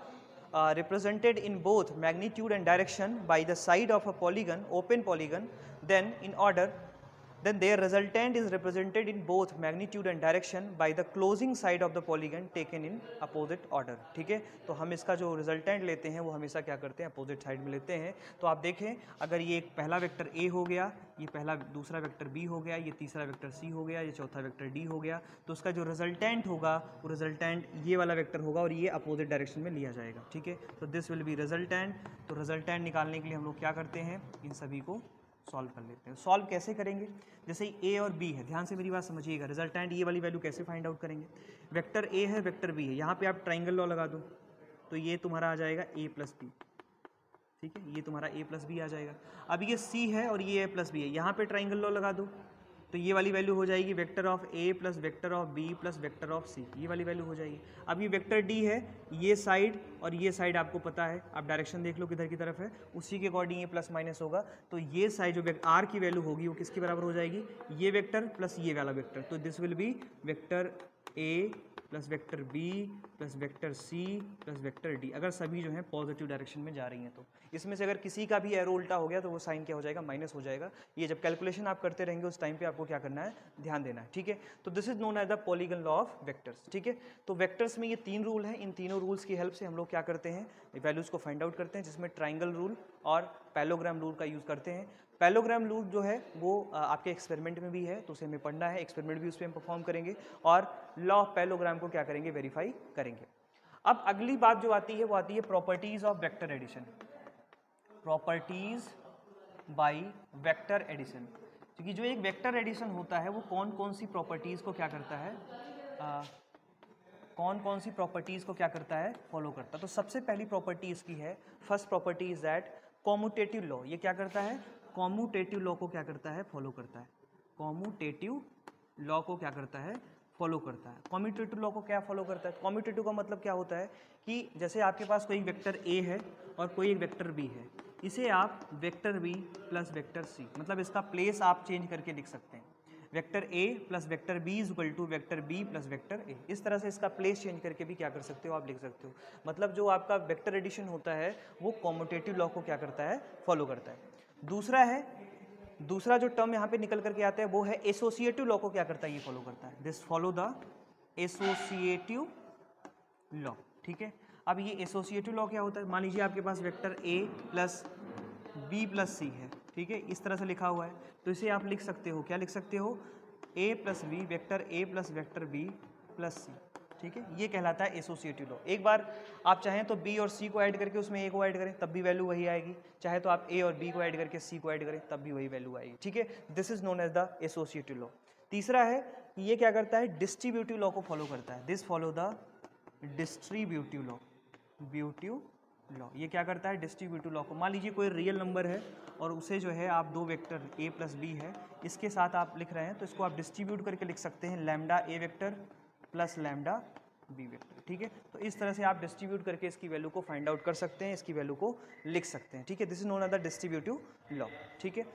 represented in both magnitude and direction by the side of a polygon, open polygon, then their resultant is represented in both magnitude and direction by the closing side of the polygon taken in opposite order, ठीक है। तो हम इसका जो resultant लेते हैं वो हमेशा क्या करते हैं, अपोजिट साइड में लेते हैं। तो आप देखें अगर ये एक पहला वेक्टर A हो गया, ये पहला दूसरा वेक्टर B हो गया, ये तीसरा वेक्टर C हो गया, ये चौथा वेक्टर D हो गया, तो उसका जो रिजल्टेंट होगा वो रिजल्टेंट ये वाला वेक्टर होगा और ये अपोजिट डायरेक्शन में लिया जाएगा, ठीक है। तो दिस विल बी रिजल्टेंट। तो रिजल्टेंट निकालने के लिए हम लोग क्या करते हैं, इन सभी को सॉल्व कर लेते हैं। सॉल्व कैसे करेंगे, जैसे A और B है, ध्यान से मेरी बात समझिएगा। रिजल्टेंट ये वाली वैल्यू कैसे फाइंड आउट करेंगे, वेक्टर A है वेक्टर B है, यहाँ पे आप ट्राइंगल लॉ लगा दो तो ये तुम्हारा आ जाएगा A प्लस B, ठीक है, ये तुम्हारा A प्लस B आ जाएगा। अब ये C है और ये A प्लस B है, यहाँ पे ट्राइंगल लॉ लगा दो तो ये वाली वैल्यू हो जाएगी vector of A plus vector of B plus vector of C, ये वाली वैल्यू हो जाएगी। अब ये वेक्टर D है, ये साइड और ये साइड आपको पता है, आप डायरेक्शन देख लो किधर की तरफ है, उसी के अकॉर्डिंग ये प्लस माइनस होगा। तो ये साइड जो R की वैल्यू होगी वो किसके बराबर हो जाएगी, ये वेक्टर प्लस ये वाला वेक्टर। तो this will be vector A plus vector B plus vector C plus vector D, अगर सभी जो है पॉजिटिव डायरेक्शन में जा रही हैं। तो इसमें से अगर किसी का भी एरो उल्टा हो गया तो वो साइन क्या हो जाएगा, माइनस हो जाएगा। ये जब कैलकुलेशन आप करते रहेंगे उस टाइम पे आपको क्या करना है, ध्यान देना है, ठीक है। तो this is known as the polygon law of vectors, ठीक है। तो वेक्टर्स में ये 3 रूल हैं, इन तीनों रूल्स की हेल्प से हम लोग क्या करते हैं, वैल्यूज को फाइंड आउट करते हैं, जिसमें ट्राइंगल रूल और पैरेललोग्राम रूल का यूज़ करते हैं। पैरेललोग्राम रूल जो है वो आपके एक्सपेरिमेंट में भी है, तो उसे हमें पढ़ना है, एक्सपेरिमेंट भी उस पर हम परफॉर्म करेंगे और लॉ ऑफ पैरेललोग्राम को क्या करेंगे, वेरीफाई करेंगे। अब अगली बात जो आती है वो आती है properties of vector addition, properties by vector addition. क्योंकि जो एक वेक्टर एडिशन होता है वो कौन कौन सी प्रॉपर्टीज को क्या करता है, फॉलो करता है। तो सबसे पहली प्रॉपर्टी इसकी है, first property is that commutative law, ये क्या करता है, कॉम्यूटेटिव लॉ को क्या करता है, फॉलो करता है। कॉम्यूटेटिव लॉ को क्या करता है, फॉलो करता है। कॉम्यूटेटिव लॉ को क्या फॉलो करता है, कॉम्यूटेटिव का मतलब क्या होता है कि जैसे आपके पास कोई वेक्टर A है और कोई एक वेक्टर B है, इसे आप vector B plus vector C, मतलब इसका प्लेस आप चेंज करके लिख सकते हैं। Vector A plus vector B is equal to vector B plus vector A. इस तरह से इसका प्लेस चेंज करके भी क्या कर सकते हो, आप लिख सकते हो। मतलब जो आपका वेक्टर एडिशन होता है वो कॉम्यूटेटिव लॉ को क्या करता है, फॉलो करता है। दूसरा जो टर्म यहाँ पे निकल करके आता है वो है एसोसिएटिव लॉ को क्या करता है, ये फॉलो करता है। This follow the associative law, ठीक है। अब ये एसोसिएटिव लॉ क्या होता है, मान लीजिए आपके पास वेक्टर ए प्लस बी प्लस सी है, ठीक है, इस तरह से लिखा हुआ है। तो इसे आप लिख सकते हो, क्या लिख सकते हो, A plus B, vector A plus vector B plus C, ठीक है। ये कहलाता है एसोसिएटिव लॉ। एक बार आप चाहें तो बी और सी को ऐड करके उसमें ए को ऐड करें, तब भी वैल्यू वही आएगी। चाहे तो आप ए और बी को ऐड करके सी को ऐड करें, तब भी वही वैल्यू आएगी, ठीक है। This is known as the associative law. तीसरा है कि ये क्या करता है, डिस्ट्रीब्यूटिव लॉ को फॉलो करता है। This follow the distributive law, law. ये क्या करता है, डिस्ट्रीब्यूटिव लॉ को, मान लीजिए कोई रियल नंबर है और उसे जो है आप दो वेक्टर ए प्लस बी है, इसके साथ आप लिख रहे हैं, तो इसको आप डिस्ट्रीब्यूट करके लिख सकते हैं lambda A vector plus lambda B vector, ठीक है। तो इस तरह से आप डिस्ट्रीब्यूट करके इसकी वैल्यू को फाइंड आउट कर सकते हैं, इसकी वैल्यू को लिख सकते हैं, ठीक है। This is known as the distributive law, ठीक है।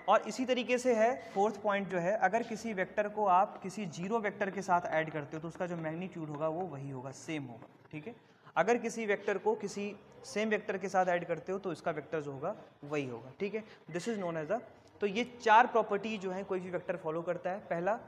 और इसी तरीके से है फोर्थ पॉइंट जो है, अगर किसी वेक्टर को आप किसी जीरो वेक्टर के साथ ऐड करते हो तो उसका जो मैग्नीट्यूड होगा वो वही होगा, सेम होगा, ठीक है। अगर किसी वेक्टर को किसी सेम वेक्टर के साथ ऐड करते हो तो इसका वेक्टर जो होगा वही होगा, ठीक है। This is known as the, तो ये चार प्रॉपर्टी जो है कोई भी वेक्टर फॉलो करता है। पहला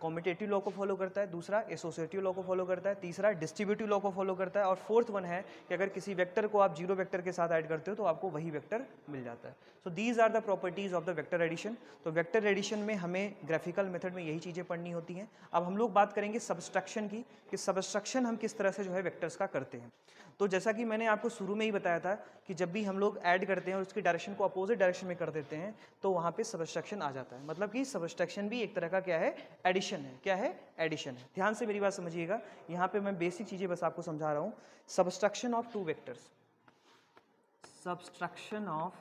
कॉम्यूटेटिव लॉ को फॉलो करता है, दूसरा एसोसिएटिव लॉ को फॉलो करता है, तीसरा डिस्ट्रीब्यूटिव लॉ को फॉलो करता है, और फोर्थ वन है कि अगर किसी वेक्टर को आप जीरो वेक्टर के साथ ऐड करते हो तो आपको वही वेक्टर मिल जाता है। So these are the properties of the vector addition. तो वेक्टर एडिशन में हमें ग्राफिकल मेथड में यही चीज़ें पढ़नी होती हैं। अब हम लोग बात करेंगे सब्सट्रैक्शन की, कि सब्सट्रैक्शन हम किस तरह से जो है वेक्टर्स का करते हैं। तो जैसा कि मैंने आपको शुरू में ही बताया था कि जब भी हम लोग ऐड करते हैं और उसकी डायरेक्शन को अपोजिट डायरेक्शन में कर देते हैं तो वहाँ पे सब्सट्रैक्शन आ जाता है। मतलब कि सब्सट्रैक्शन भी एक तरह का क्या है, एडिशन है। क्या है, एडिशन है। ध्यान से मेरी बात समझिएगा, यहाँ पे मैं बेसिक चीज़ें बस आपको समझा रहा हूँ। Subtraction of two vectors, subtraction of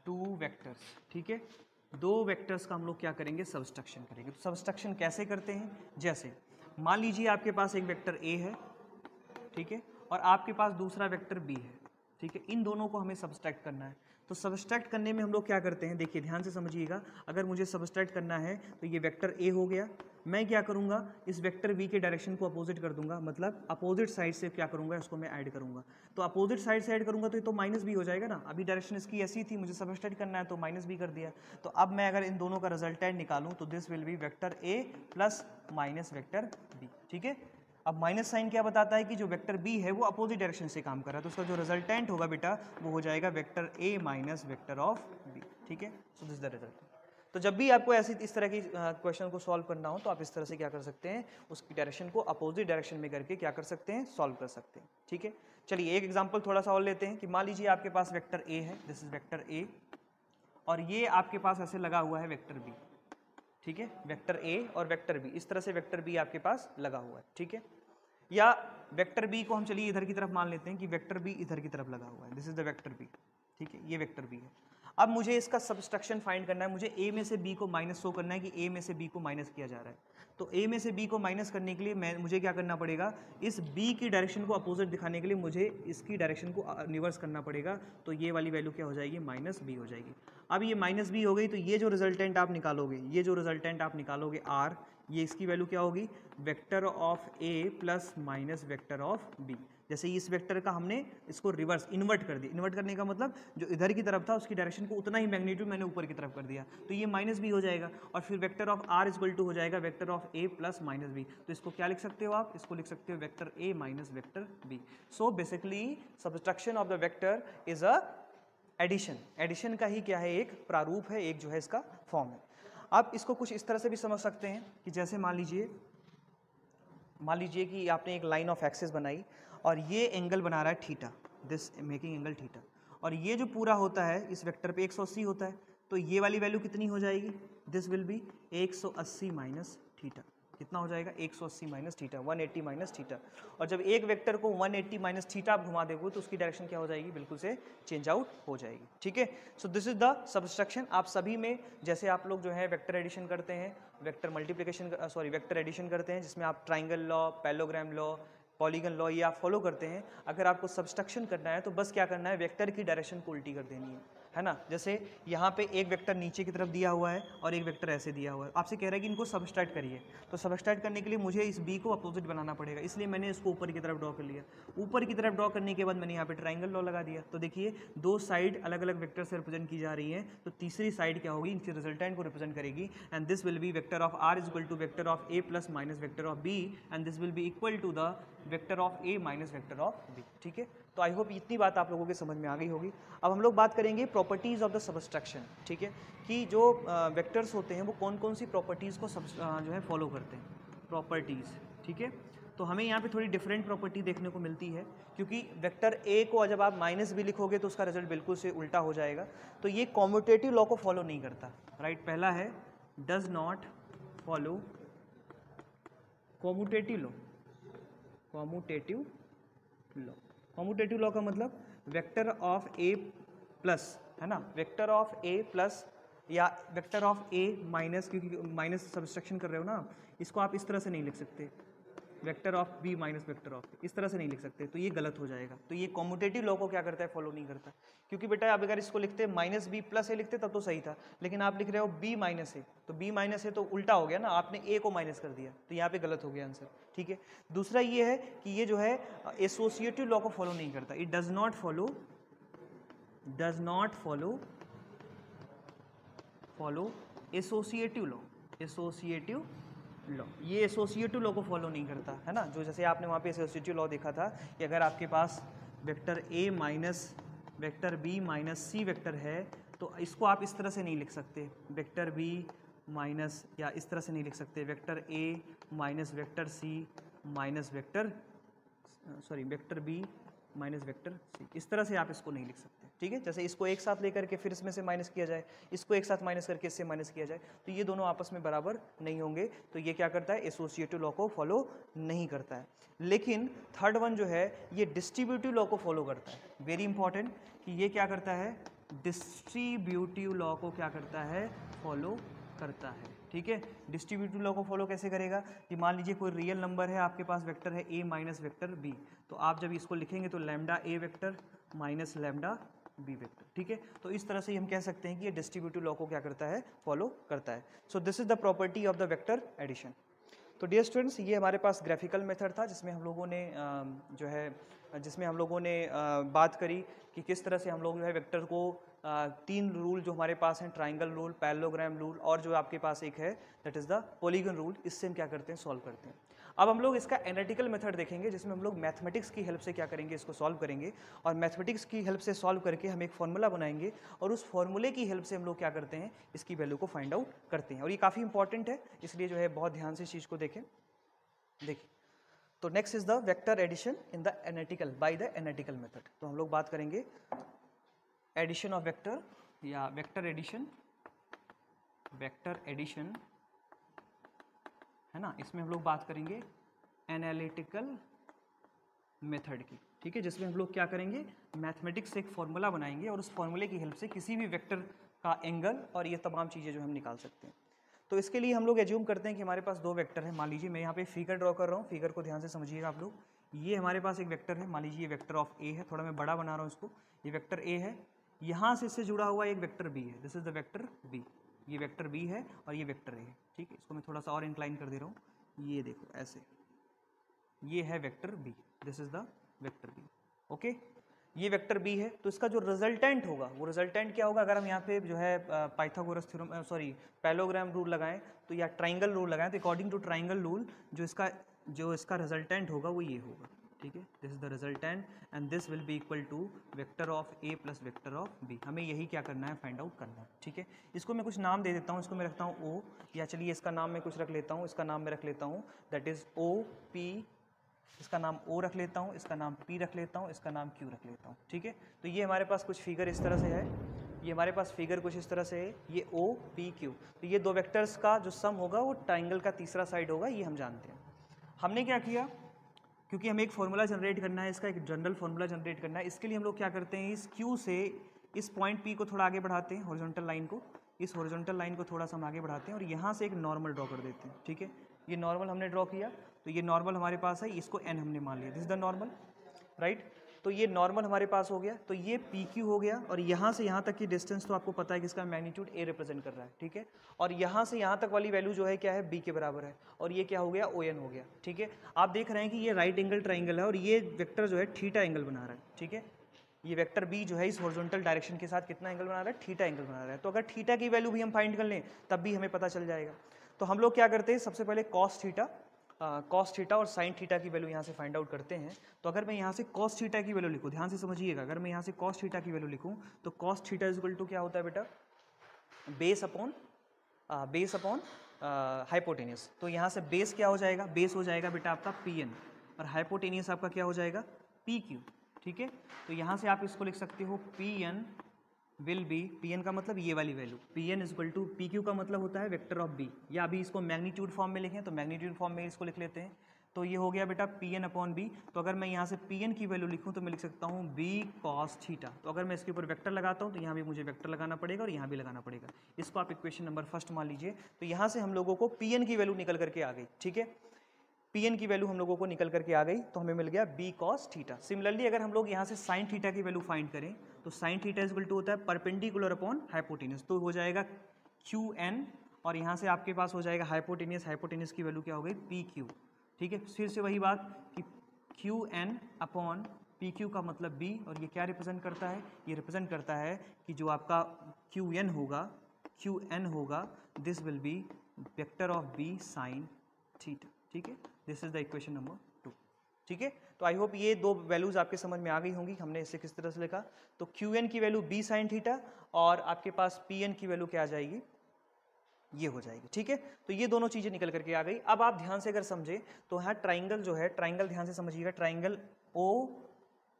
two vectors, ठीक है। दो वेक्टर्स का हम लोग क्या करेंगे, सब्सट्रैक्शन करेंगे। तो सब्सट्रैक्शन कैसे करते हैं, जैसे मान लीजिए आपके पास एक वेक्टर ए है, ठीक है, और आपके पास दूसरा वेक्टर बी है, ठीक है। इन दोनों को हमें सब्सट्रैक्ट करना है। तो सब्सट्रैक्ट करने में हम लोग क्या करते हैं, देखिए ध्यान से समझिएगा। अगर मुझे सब्सट्रैक्ट करना है तो ये वेक्टर ए हो गया, मैं क्या करूंगा, इस वेक्टर बी के डायरेक्शन को अपोजिट कर दूंगा, मतलब अपोजिट साइड से क्या करूंगा, इसको मैं ऐड करूंगा। तो अपोजिट साइड से ऐड करूंगा तो ये तो माइनस बी हो जाएगा ना। अभी डायरेक्शन इसकी ऐसी थी, मुझे सब्सट्रैक्ट करना है तो माइनस बी कर दिया। तो अब मैं अगर इन दोनों का रिजल्टेंट निकालूं तो this will be vector A plus minus vector B, ठीक है। अब माइनस साइन क्या बताता है कि जो वेक्टर बी है वो अपोजिट डायरेक्शन से काम कर रहा है, तो उसका जो रिजल्टेंट होगा बेटा वो हो जाएगा vector A minus vector of B, ठीक है। So this the result. तो जब भी आपको ऐसी इस तरह की क्वेश्चन को सॉल्व करना हो तो आप इस तरह से क्या कर सकते हैं, उसकी डायरेक्शन को अपोजिट डायरेक्शन में करके क्या कर सकते हैं, सॉल्व कर सकते हैं, ठीक है। चलिए एक एग्जाम्पल थोड़ा सा और लेते हैं कि मान लीजिए आपके पास वेक्टर ए है, दिस इज वेक्टर ए, और ये आपके पास ऐसे लगा हुआ है वेक्टर बी, ठीक है। वेक्टर ए और वेक्टर बी, इस तरह से वेक्टर बी आपके पास लगा हुआ है, ठीक है। या वेक्टर बी को हम चलिए इधर की तरफ मान लेते हैं कि वेक्टर बी इधर की तरफ लगा हुआ है, this is the vector B, ठीक है, ये वेक्टर बी है। अब मुझे इसका सब्सट्रैक्शन फाइंड करना है, मुझे ए में से बी को माइनस शो करना है कि ए में से बी को माइनस किया जा रहा है। तो ए में से बी को माइनस करने के लिए मुझे क्या करना पड़ेगा, इस बी की डायरेक्शन को अपोजिट दिखाने के लिए मुझे इसकी डायरेक्शन को रिवर्स करना पड़ेगा। तो ये वाली वैल्यू क्या हो जाएगी, माइनस बी हो जाएगी। अब ये माइनस बी हो गई तो ये जो रिजल्टेंट आप निकालोगे आर, ये इसकी वैल्यू क्या होगी, vector of A plus minus vector of B. जैसे इस वेक्टर का हमने इसको रिवर्स इन्वर्ट कर दिया, इन्वर्ट करने का मतलब जो इधर की तरफ था उसकी डायरेक्शन को उतना ही मैग्नीट्यूड मैंने ऊपर की तरफ कर दिया, तो ये माइनस बी हो जाएगा। और फिर vector of R equal to हो जाएगा vector of A plus minus B. तो इसको क्या लिख सकते हो आप, इसको लिख सकते हो vector A minus vector B. So basically subtraction of the vector is a addition. Addition का ही क्या है, एक प्रारूप है, एक जो है इसका फॉर्म है। आप इसको कुछ इस तरह से भी समझ सकते हैं कि जैसे मान लीजिए कि आपने एक लाइन ऑफ एक्सिस बनाई और ये एंगल बना रहा है theta, this making angle theta, और ये जो पूरा होता है इस वेक्टर पे 180 होता है, तो ये वाली वैल्यू कितनी हो जाएगी, this will B 180 minus theta. कितना हो जाएगा, 180 माइनस थीटा, 180 माइनस थीटा। और जब एक वेक्टर को 180 माइनस थीटा आप घुमा देंगे तो उसकी डायरेक्शन क्या हो जाएगी, बिल्कुल से चेंज आउट हो जाएगी, ठीक है। So this is the subtraction. आप सभी में जैसे आप लोग जो है वेक्टर एडिशन करते हैं, वेक्टर एडिशन करते हैं जिसमें आप triangle law, parallelogram law, polygon law ये आप फॉलो करते हैं, अगर आपको सब्सट्रैक्शन करना है तो बस क्या करना है, वेक्टर की डायरेक्शन को उल्टी कर देनी है ना। जैसे यहाँ पे एक वेक्टर नीचे की तरफ दिया हुआ है और एक वेक्टर ऐसे दिया हुआ है, आपसे कह रहा है कि इनको सब्सट्रैक्ट करिए, तो सब्सट्रैक्ट करने के लिए मुझे इस बी को अपोजिट बनाना पड़ेगा, इसलिए मैंने इसको ऊपर की तरफ ड्रॉ कर लिया। ऊपर की तरफ ड्रॉ करने के बाद मैंने यहाँ पे ट्राइंगल लॉ लगा दिया, तो देखिए दो साइड अलग अलग वेक्टर से रिप्रेजेंट की जा रही है, तो तीसरी साइड क्या होगी, इनके रिजल्टेंट को रिप्रेजेंट करेगी, and this will be vector of R is equal to vector of A plus minus vector of B, and this will be equal to the vector of A minus vector of B. ठीक है, तो I hope इतनी बात आप लोगों के समझ में आ गई होगी। अब हम लोग बात करेंगे प्रॉपर्टीज़ ऑफ द सबस्ट्रक्शन। ठीक है, कि जो वेक्टर्स होते हैं वो कौन कौन सी प्रॉपर्टीज़ को जो है फॉलो करते हैं, प्रॉपर्टीज़। ठीक है, तो हमें यहाँ पे थोड़ी डिफरेंट प्रॉपर्टी देखने को मिलती है, क्योंकि वेक्टर ए को जब आप माइनस भी लिखोगे तो उसका रिजल्ट बिल्कुल से उल्टा हो जाएगा, तो ये कॉम्यूटेटिव लॉ को फॉलो नहीं करता। राइट, पहला है does not follow commutative law. Commutative law, commutative law का मतलब वेक्टर ऑफ ए प्लस, है ना, वेक्टर ऑफ ए प्लस या वेक्टर ऑफ ए माइनस, क्योंकि माइनस सब्सट्रैक्शन कर रहे हो ना, इसको आप इस तरह से नहीं लिख सकते, vector of B minus vector of, इस तरह से नहीं लिख सकते, तो ये गलत हो जाएगा। तो ये कॉम्यूटेटिव लॉ को क्या करता है, फॉलो नहीं करता, क्योंकि बेटा आप अगर इसको लिखते माइनस बी प्लस ए लिखते तब तो सही था, लेकिन आप लिख रहे हो बी माइनस ए, तो बी माइनस ए तो उल्टा हो गया ना, आपने ए को माइनस कर दिया, तो यहाँ पे गलत हो गया आंसर। ठीक है, दूसरा ये है कि ये जो है एसोसिएटिव लॉ को फॉलो नहीं करता, it does not follow associative law. Associative law, ये एसोसिएटिव लॉ को फॉलो नहीं करता, है ना। जो जैसे आपने वहाँ पे एसोसिएटिव लॉ देखा था कि अगर आपके पास vector A minus vector B minus C vector है, तो इसको आप इस तरह से नहीं लिख सकते, वेक्टर बी माइनस, या इस तरह से नहीं लिख सकते, vector A minus vector C minus vector vector B minus vector C, इस तरह से आप इसको नहीं लिख सकते। ठीक है, जैसे इसको एक साथ लेकर के फिर इसमें से माइनस किया जाए, इसको एक साथ माइनस करके इससे माइनस किया जाए, तो ये दोनों आपस में बराबर नहीं होंगे, तो ये क्या करता है, एसोसिएटिव लॉ को फॉलो नहीं करता है। लेकिन थर्ड वन जो है ये डिस्ट्रीब्यूटिव लॉ को फॉलो करता है, वेरी इंपॉर्टेंट, कि ये क्या करता है, डिस्ट्रीब्यूटिव लॉ को क्या करता है, फॉलो करता है। ठीक है, डिस्ट्रीब्यूटिव लॉ को फॉलो कैसे करेगा, कि मान लीजिए कोई रियल नंबर है, आपके पास वेक्टर है ए माइनस वेक्टर बी, तो आप जब इसको लिखेंगे तो lambda A vector minus lambda B vector. ठीक है, तो इस तरह से हम कह सकते हैं कि ये डिस्ट्रीब्यूटिव लॉ को क्या करता है, फॉलो करता है। So this is the property of the vector addition. तो डियर स्टूडेंट्स, ये हमारे पास ग्राफिकल मेथड था जिसमें हम लोगों ने बात करी कि किस तरह से हम लोग जो है वेक्टर को तीन रूल जो हमारे पास हैं, ट्राइंगल रूल, पैरेललोग्राम रूल, और जो आपके पास एक है that is the polygon rule, इससे हम क्या करते हैं, सॉल्व करते हैं। अब हम लोग इसका एनालिटिकल मेथड देखेंगे, जिसमें हम लोग मैथमेटिक्स की हेल्प से क्या करेंगे, इसको सॉल्व करेंगे, और मैथमेटिक्स की हेल्प से सॉल्व करके हम एक फॉर्मूला बनाएंगे, और उस फॉर्मूले की हेल्प से हम लोग क्या करते हैं, इसकी वैल्यू को फाइंड आउट करते हैं। और ये काफ़ी इंपॉर्टेंट है, इसलिए जो है बहुत ध्यान से इस चीज़ को देखें। देखिए, तो next is the vector addition in the analytical by the analytical method. तो हम लोग बात करेंगे एडिशन ऑफ वेक्टर या वेक्टर एडिशन है ना, इसमें हम लोग बात करेंगे एनालिटिकल मेथड की। ठीक है, जिसमें हम लोग क्या करेंगे, मैथमेटिक्स से एक फॉर्मूला बनाएंगे, और उस फॉर्मूले की हेल्प से किसी भी वेक्टर का एंगल और ये तमाम चीज़ें जो हम निकाल सकते हैं। तो इसके लिए हम लोग एज्यूम करते हैं कि हमारे पास दो वेक्टर हैं। मान लीजिए मैं यहाँ पे फिगर ड्रॉ कर रहा हूँ, फिगर को ध्यान से समझिएगा आप लोग। ये हमारे पास एक वेक्टर है, मान लीजिए ये वेक्टर ऑफ ए है, थोड़ा मैं बड़ा बना रहा हूँ इसको, ये वेक्टर ए है, यहाँ से इससे जुड़ा हुआ एक वेक्टर बी है, this is the vector B, ये वेक्टर बी है और ये वेक्टर ए है। ठीक है, इसको मैं थोड़ा सा और इंक्लाइन कर दे रहा हूँ, ये देखो ऐसे, ये है vector B, this is the vector B. Okay, ये वेक्टर बी है, तो इसका जो रिजल्टेंट होगा, वो रिजल्टेंट क्या होगा, अगर हम यहाँ पे जो है पाइथागोरस थ्योरम पैरेललोग्राम रूल लगाएं तो, या ट्राइंगल रूल लगाएं, तो अकॉर्डिंग टू ट्राइंगल रूल जो इसका रिजल्टेंट होगा वो ये होगा। ठीक है, this is the resultant and this will be equal to vector of A plus vector of B. हमें यही क्या करना है, फाइंड आउट करना है। ठीक है, इसको मैं कुछ नाम दे देता हूँ, इसको मैं रखता हूँ ओ, या चलिए इसका नाम मैं कुछ रख लेता हूँ, इसका नाम मैं रख लेता हूँ दैट इज ओ पी, इसका नाम ओ रख लेता हूँ, इसका नाम पी रख लेता हूँ, इसका नाम क्यू रख लेता हूँ। ठीक है, तो ये हमारे पास कुछ फिगर इस तरह से है, ये हमारे पास फिगर कुछ इस तरह से है, ये ओ पी क्यू, तो ये दो वेक्टर्स का जो सम होगा वो ट्राइंगल का तीसरा साइड होगा, ये हम जानते हैं। हमने क्या किया, क्योंकि हमें एक फॉर्मूला जनरेट करना है, इसका एक जनरल फॉर्मूला जनरेट करना है, इसके लिए हम लोग क्या करते हैं, इस क्यू से इस पॉइंट पी को थोड़ा आगे बढ़ाते हैं, हॉरिजॉन्टल लाइन को, इस हॉरिजॉन्टल लाइन को थोड़ा सा हम आगे बढ़ाते हैं, और यहाँ से एक नॉर्मल ड्रॉ कर देते हैं। ठीक है, ये नॉर्मल हमने ड्रॉ किया, तो ये नॉर्मल हमारे पास है, इसको n हमने मान लिया, this is the normal, right. तो ये नॉर्मल हमारे पास हो गया, तो ये पी क्यू हो गया, और यहाँ से यहाँ तक की डिस्टेंस तो आपको पता है कि इसका मैग्नीट्यूड ए रिप्रेजेंट कर रहा है, ठीक है। और यहाँ से यहाँ तक वाली वैल्यू जो है क्या है, बी के बराबर है, और ये क्या हो गया, ओ एन हो गया, ठीक है। आप देख रहे हैं कि ये राइट एंगल ट्राइंगल है और ये वेक्टर जो है थीटा एंगल बना रहा है, ठीक है। ये वेक्टर बी जो है इस हॉरिजॉन्टल डायरेक्शन के साथ कितना एंगल बना रहा है, थीटा एंगल बना रहा है। तो अगर थीटा की वैल्यू भी हम फाइंड कर लें तब भी हमें पता चल जाएगा। तो हम लोग क्या करते हैं, सबसे पहले कॉस थीटा और साइन थीटा की वैल्यू यहाँ से फाइंड आउट करते हैं। तो अगर मैं यहाँ से कॉस थीटा की वैल्यू लिखूँ, ध्यान से समझिएगा, अगर मैं यहाँ से कॉस थीटा की वैल्यू लिखूँ तो cos theta is equal to क्या होता है बेटा, बेस अपॉन हाइपोटेनियस। तो यहाँ से बेस क्या हो जाएगा, बेस हो जाएगा बेटा आपका पी एन, और हाइपोटेनियस आपका क्या हो जाएगा, पी क्यू, ठीक है। तो यहाँ से आप इसको लिख सकते हो P N will be, P N का मतलब ये वाली value, P N is equal to P Q का मतलब होता है वेक्टर ऑफ बी, या अभी इसको मैग्नीट्यूड फॉर्म में लिखें तो मैग्नीट्यूड फॉर्म में इसको लिख लेते हैं। तो ये हो गया बेटा पी एन अपॉन बी। तो अगर मैं यहाँ से पी एन की वैल्यू लिखूँ तो मैं लिख सकता हूँ बी कॉस थीटा। तो अगर मैं इसके ऊपर वेक्टर लगाता हूँ तो यहाँ भी मुझे वेक्टर लगाना पड़ेगा और यहाँ भी लगाना पड़ेगा। इसको आप इक्वेशन नंबर फर्स्ट मान लीजिए। तो यहाँ से हम लोगों को पी एन की वैल्यू निकल करके आ गई, ठीक है। पी एन की वैल्यू हम लोगों को निकल करके आ गई, तो हमें मिल गया बी कॉस थीटा। सिमिलरली अगर हम लोग यहाँ से साइन थीटा की वैल्यू फाइंड करें तो sine theta is equal to होता है परपेंडिकुलर अपॉन हाइपोटेनियस, तो हो जाएगा क्यू एन, और यहाँ से आपके पास हो जाएगा हाइपोटेनियस की वैल्यू क्या हो गई, पी क्यू, ठीक है। फिर से वही बात कि Q N upon P Q का मतलब बी, और ये क्या रिप्रेजेंट करता है, ये रिप्रेजेंट करता है कि जो आपका क्यू एन होगा this will be vector of B sine theta, ठीक है। This is the equation number 2, ठीक है। तो आई होप ये दो वैल्यूज आपके समझ में आ गई होंगी, हमने इसे किस तरह से लिखा। तो क्यू एन की वैल्यू बी साइन थीटा, और आपके पास पी एन की वैल्यू क्या आ जाएगी, ये हो जाएगी, ठीक है। तो ये दोनों चीजें निकल करके आ गई। अब आप ध्यान से अगर समझे तो यहाँ ट्राइंगल जो है, ट्राइंगल ध्यान से समझिएगा, triangle O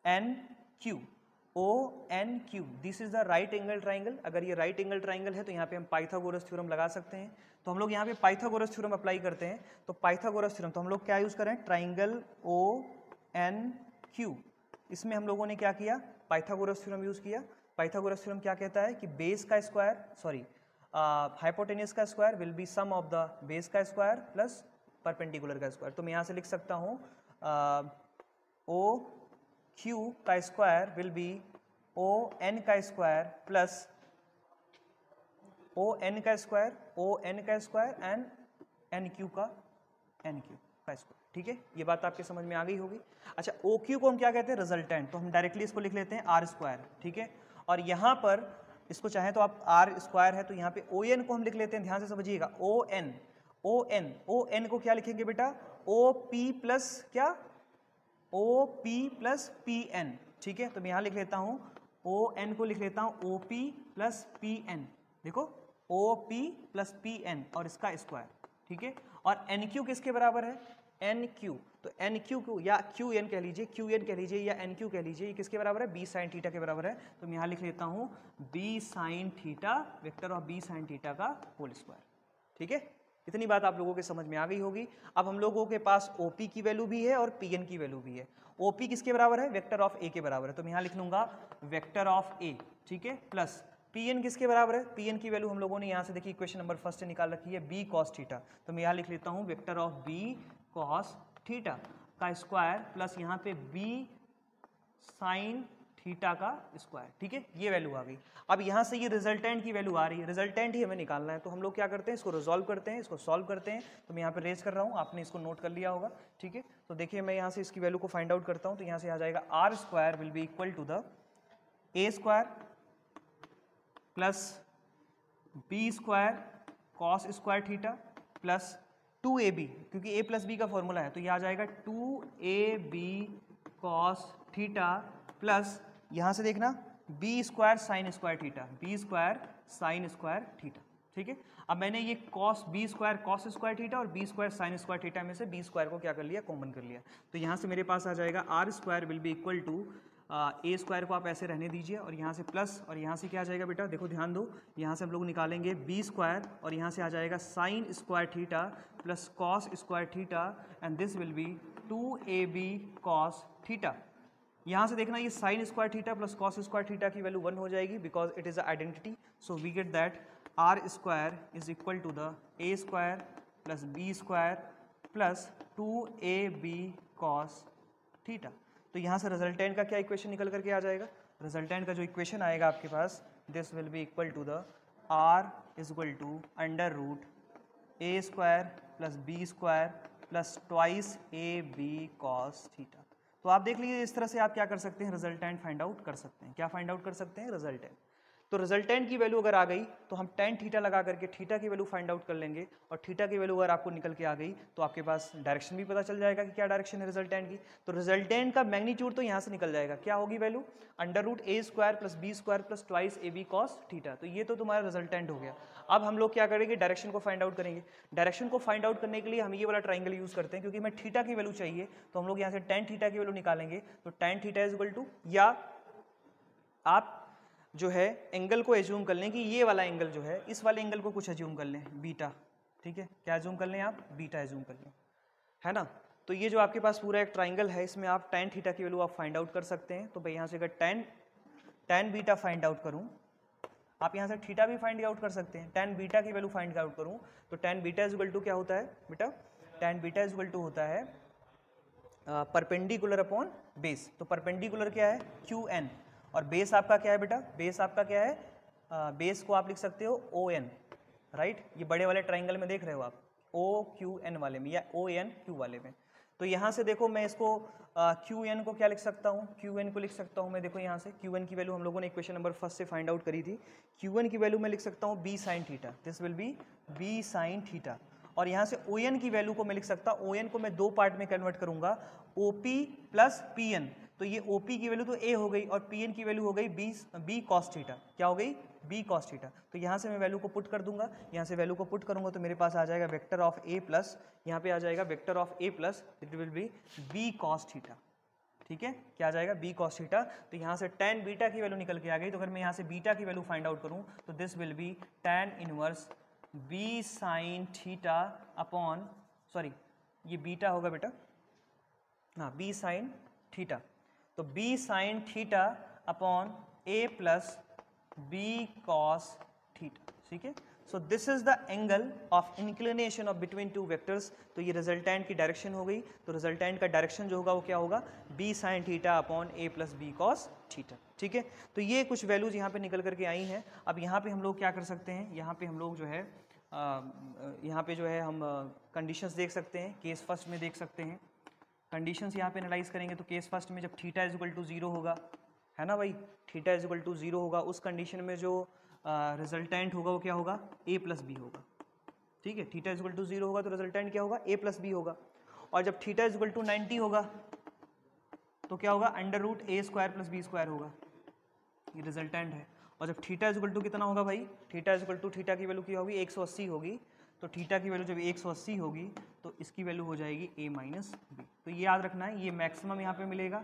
N Q, this is the right angle triangle. अगर ये राइट एंगल ट्राइंगल है तो यहाँ पे हम पाइथागोरस थ्योरम लगा सकते हैं। तो हम लोग यहाँ पे पाइथागोरस थ्योरम अप्लाई करते हैं। तो पाइथागोरस थ्योरम, तो हम लोग क्या यूज करें, ट्राइंगल ओ एन क्यू, इसमें हम लोगों ने क्या किया, पाइथागोरस थ्योरम यूज किया। पाइथागोरस थ्योरम क्या कहता है कि बेस का स्क्वायर, सॉरी हाइपोटेनियस का square will be sum of the base का स्क्वायर प्लस परपेंडिकुलर का स्क्वायर। तो मैं यहाँ से लिख सकता हूँ ओ क्यू का square will be O N का स्क्वायर प्लस ओ एन का स्क्वायर एंड एन क्यू का स्क्वायर, ठीक है। ये बात आपके समझ में आ गई होगी। अच्छा, ओ क्यू को हम क्या कहते हैं, रिजल्टेंट, तो हम डायरेक्टली इसको लिख लेते हैं आर स्क्वायर, ठीक है। और यहाँ पर इसको चाहे तो आप आर स्क्वायर है तो यहाँ पे ओ एन को हम लिख लेते हैं, ध्यान से समझिएगा, ओ एन को क्या लिखेंगे बेटा, ओ पी प्लस क्या, O P plus P N, ठीक है। तो मैं यहाँ लिख लेता हूँ ओ एन को लिख लेता हूँ O P plus P N, देखो O P plus P N और इसका स्क्वायर, ठीक है। और एन क्यू किसके बराबर है, एन क्यू, तो एन क्यू को या क्यू एन कह लीजिए या एन क्यू कह लीजिए, ये किसके बराबर है, बी साइन थीटा के बराबर है। तो मैं यहाँ लिख लेता हूँ B sine theta, vector of B sine theta का होल स्क्वायर, ठीक है। इतनी बात आप लोगों के समझ में आ गई होगी। अब हम लोगों के पास OP की वैल्यू भी है और PN की वैल्यू भी है। OP किसके बराबर है, वेक्टर ऑफ A के बराबर है, तो मैं यहाँ लिख लूंगा वेक्टर ऑफ A, ठीक है, प्लस PN किसके बराबर है, PN की वैल्यू हम लोगों ने यहाँ से देखिए इक्वेशन नंबर फर्स्ट से निकाल रखी है, B cos थीटा, तो मैं यहाँ लिख लेता हूँ vector of B cos theta का स्क्वायर प्लस यहाँ पे B साइन थीटा का स्क्वायर, ठीक है। ये वैल्यू आ गई। अब यहाँ से ये रिजल्टेंट की वैल्यू आ रही है, रिजल्टेंट ही हमें निकालना है। तो हम लोग क्या करते हैं, इसको रिजॉल्व करते हैं, इसको सॉल्व करते हैं। तो मैं यहाँ पे रेज कर रहा हूँ, आपने इसको नोट कर लिया होगा, ठीक है। तो देखिए मैं यहाँ से इसकी वैल्यू को फाइंड आउट करता हूँ। तो यहाँ से आ जाएगा R square will be equal to the A square plus B square cos square theta plus 2ab, क्योंकि a प्लस बी का फॉर्मूला है, तो ये आ जाएगा 2ab कॉस थीटा प्लस यहाँ से देखना B square sine square theta, ठीक है। अब मैंने ये cos B square cos square theta और B square sine square theta में से बी स्क्वायर को क्या कर लिया, कॉमन कर लिया। तो यहाँ से मेरे पास आ जाएगा R square will be equal to A square को आप ऐसे रहने दीजिए और यहाँ से प्लस, और यहाँ से क्या आ जाएगा बेटा, देखो ध्यान दो, यहाँ से हम लोग निकालेंगे बी स्क्वायर और यहाँ से आ जाएगा sine square theta plus cos square theta and this will be 2ab cos theta. यहाँ से देखना ये sine square theta plus cos square theta की वैल्यू 1 हो जाएगी because it is a identity. So we get that R square is equal to the A square plus B square plus 2ab cos theta. तो यहाँ से resultant का क्या equation निकल करके आ जाएगा? रिजल्टेंट का जो इक्वेशन आएगा आपके पास, this will be equal to the r is equal to under root a square plus b square plus twice ab cos theta. तो आप देख लीजिए इस तरह से आप क्या कर सकते हैं, रिजल्टेंट फाइंड आउट कर सकते हैं। क्या फाइंड आउट कर सकते हैं? रिजल्टेंट। तो रिजल्टेंट की वैल्यू अगर आ गई तो हम tan थीटा लगा करके थीटा की वैल्यू फाइंड आउट कर लेंगे, और थीटा की वैल्यू अगर आपको निकल के आ गई तो आपके पास डायरेक्शन भी पता चल जाएगा कि क्या डायरेक्शन है रिजल्टेंट की। तो रिजल्टेंट का मैग्नीट्यूड तो यहाँ से निकल जाएगा, क्या होगी value? Under root a square plus b square plus twice ab cos theta. तो ये तो तुम्हारा रिजल्टेंट हो गया। अब हम लोग क्या करेंगे, डायरेक्शन को फाइंड आउट करेंगे। डायरेक्शन को फाइंड आउट करने के लिए हम ये वाला ट्राइंगल यूज करते हैं, क्योंकि हमें थीटा की वैल्यू चाहिए, तो हम लोग यहाँ से tan थीटा की वैल्यू निकालेंगे। तो tan theta is equal to, या आप जो है एंगल को एज्यूम कर लें कि ये वाला एंगल जो है, इस वाले एंगल को कुछ एज्यूम कर लें, बीटा। ठीक है, क्या एज्यूम कर लें आप? बीटा एज्यूम कर लें, है ना। तो ये जो आपके पास पूरा एक ट्राइंगल है, इसमें आप tan थीटा की वैल्यू आप फाइंड आउट कर सकते हैं। तो भाई यहाँ से अगर tan बीटा फाइंड आउट करूँ, आप यहाँ से थीटा भी फाइंड आउट कर सकते हैं। tan बीटा की वैल्यू फाइंड आउट करूँ तो tan beta is equal to क्या होता है बेटा? tan beta is equal to होता है परपेंडिकुलर अपॉन बेस। तो परपेंडिकुलर क्या है? QN, और बेस आपका क्या है बेटा? बेस आपका क्या है? बेस को आप लिख सकते हो ON, राइट। ये बड़े वाले ट्राइंगल में देख रहे हो आप, OQN वाले में या ONQ वाले में। तो यहाँ से देखो मैं इसको QN को क्या लिख सकता हूँ? QN को लिख सकता हूँ मैं, देखो यहाँ से QN की वैल्यू हम लोगों ने इक्वेशन नंबर फर्स्ट से फाइंड आउट करी थी। QN की वैल्यू मैं लिख सकता हूँ B sin theta, this will be B sin theta. और यहाँ से ON की वैल्यू को मैं लिख सकता हूँ, ON को मैं दो पार्ट में कन्वर्ट करूँगा, OP प्लस PN। तो ये OP की वैल्यू तो A हो गई, और PN की वैल्यू हो गई B cos थीटा। क्या हो गई? B cos theta. तो यहाँ से मैं वैल्यू को पुट कर दूंगा, यहाँ से वैल्यू को पुट करूंगा तो मेरे पास आ जाएगा वेक्टर ऑफ A प्लस, यहाँ पे आ जाएगा vector of A plus, it will be B cos theta. ठीक है, क्या आ जाएगा? B cos theta. तो यहाँ से tan बीटा की वैल्यू निकल के आ गई। तो अगर मैं यहाँ से बीटा की वैल्यू फाइंड आउट करूँ तो this will B tan inverse B sin theta upon, sorry ये बीटा होगा बेटा, हाँ B sin थीटा। तो B sin theta upon A plus B cos theta. ठीक है, so this is the angle of inclination of between two vectors. तो ये resultant की डायरेक्शन हो गई। तो रिजल्टेंट का डायरेक्शन जो होगा वो क्या होगा? B sin theta upon A plus B cos theta. ठीक है, तो ये कुछ वैल्यूज यहाँ पे निकल करके आई हैं। अब यहाँ पे हम लोग क्या कर सकते हैं, यहाँ पे हम लोग जो है यहाँ पे जो है हम कंडीशंस देख सकते हैं, केस फर्स्ट में देख सकते हैं। कंडीशंस यहाँ पे एनालाइज करेंगे तो केस फर्स्ट में जब थीटा इज इक्वल टू 0 होगा, है ना भाई, थीटा इज इक्वल टू 0 होगा, उस कंडीशन में जो रिजल्टेंट होगा वो क्या होगा? A प्लस बी होगा। ठीक है, थीटा इज इक्वल टू 0 होगा तो रिजल्टेंट क्या होगा? A प्लस बी होगा। और जब थीटा इज इक्वल टू 90 होगा तो क्या होगा? Under root A square plus B square होगा, ये रिजल्टेंट है। और जब थीटा इज इक्वल टू कितना होगा भाई? Theta is equal to, theta की वैल्यू क्या होगी? 180 होगी। तो थीटा की वैल्यू जब 180 होगी तो इसकी वैल्यू हो जाएगी A माइनस बी। तो ये याद रखना है, ये मैक्सिमम यहाँ पे मिलेगा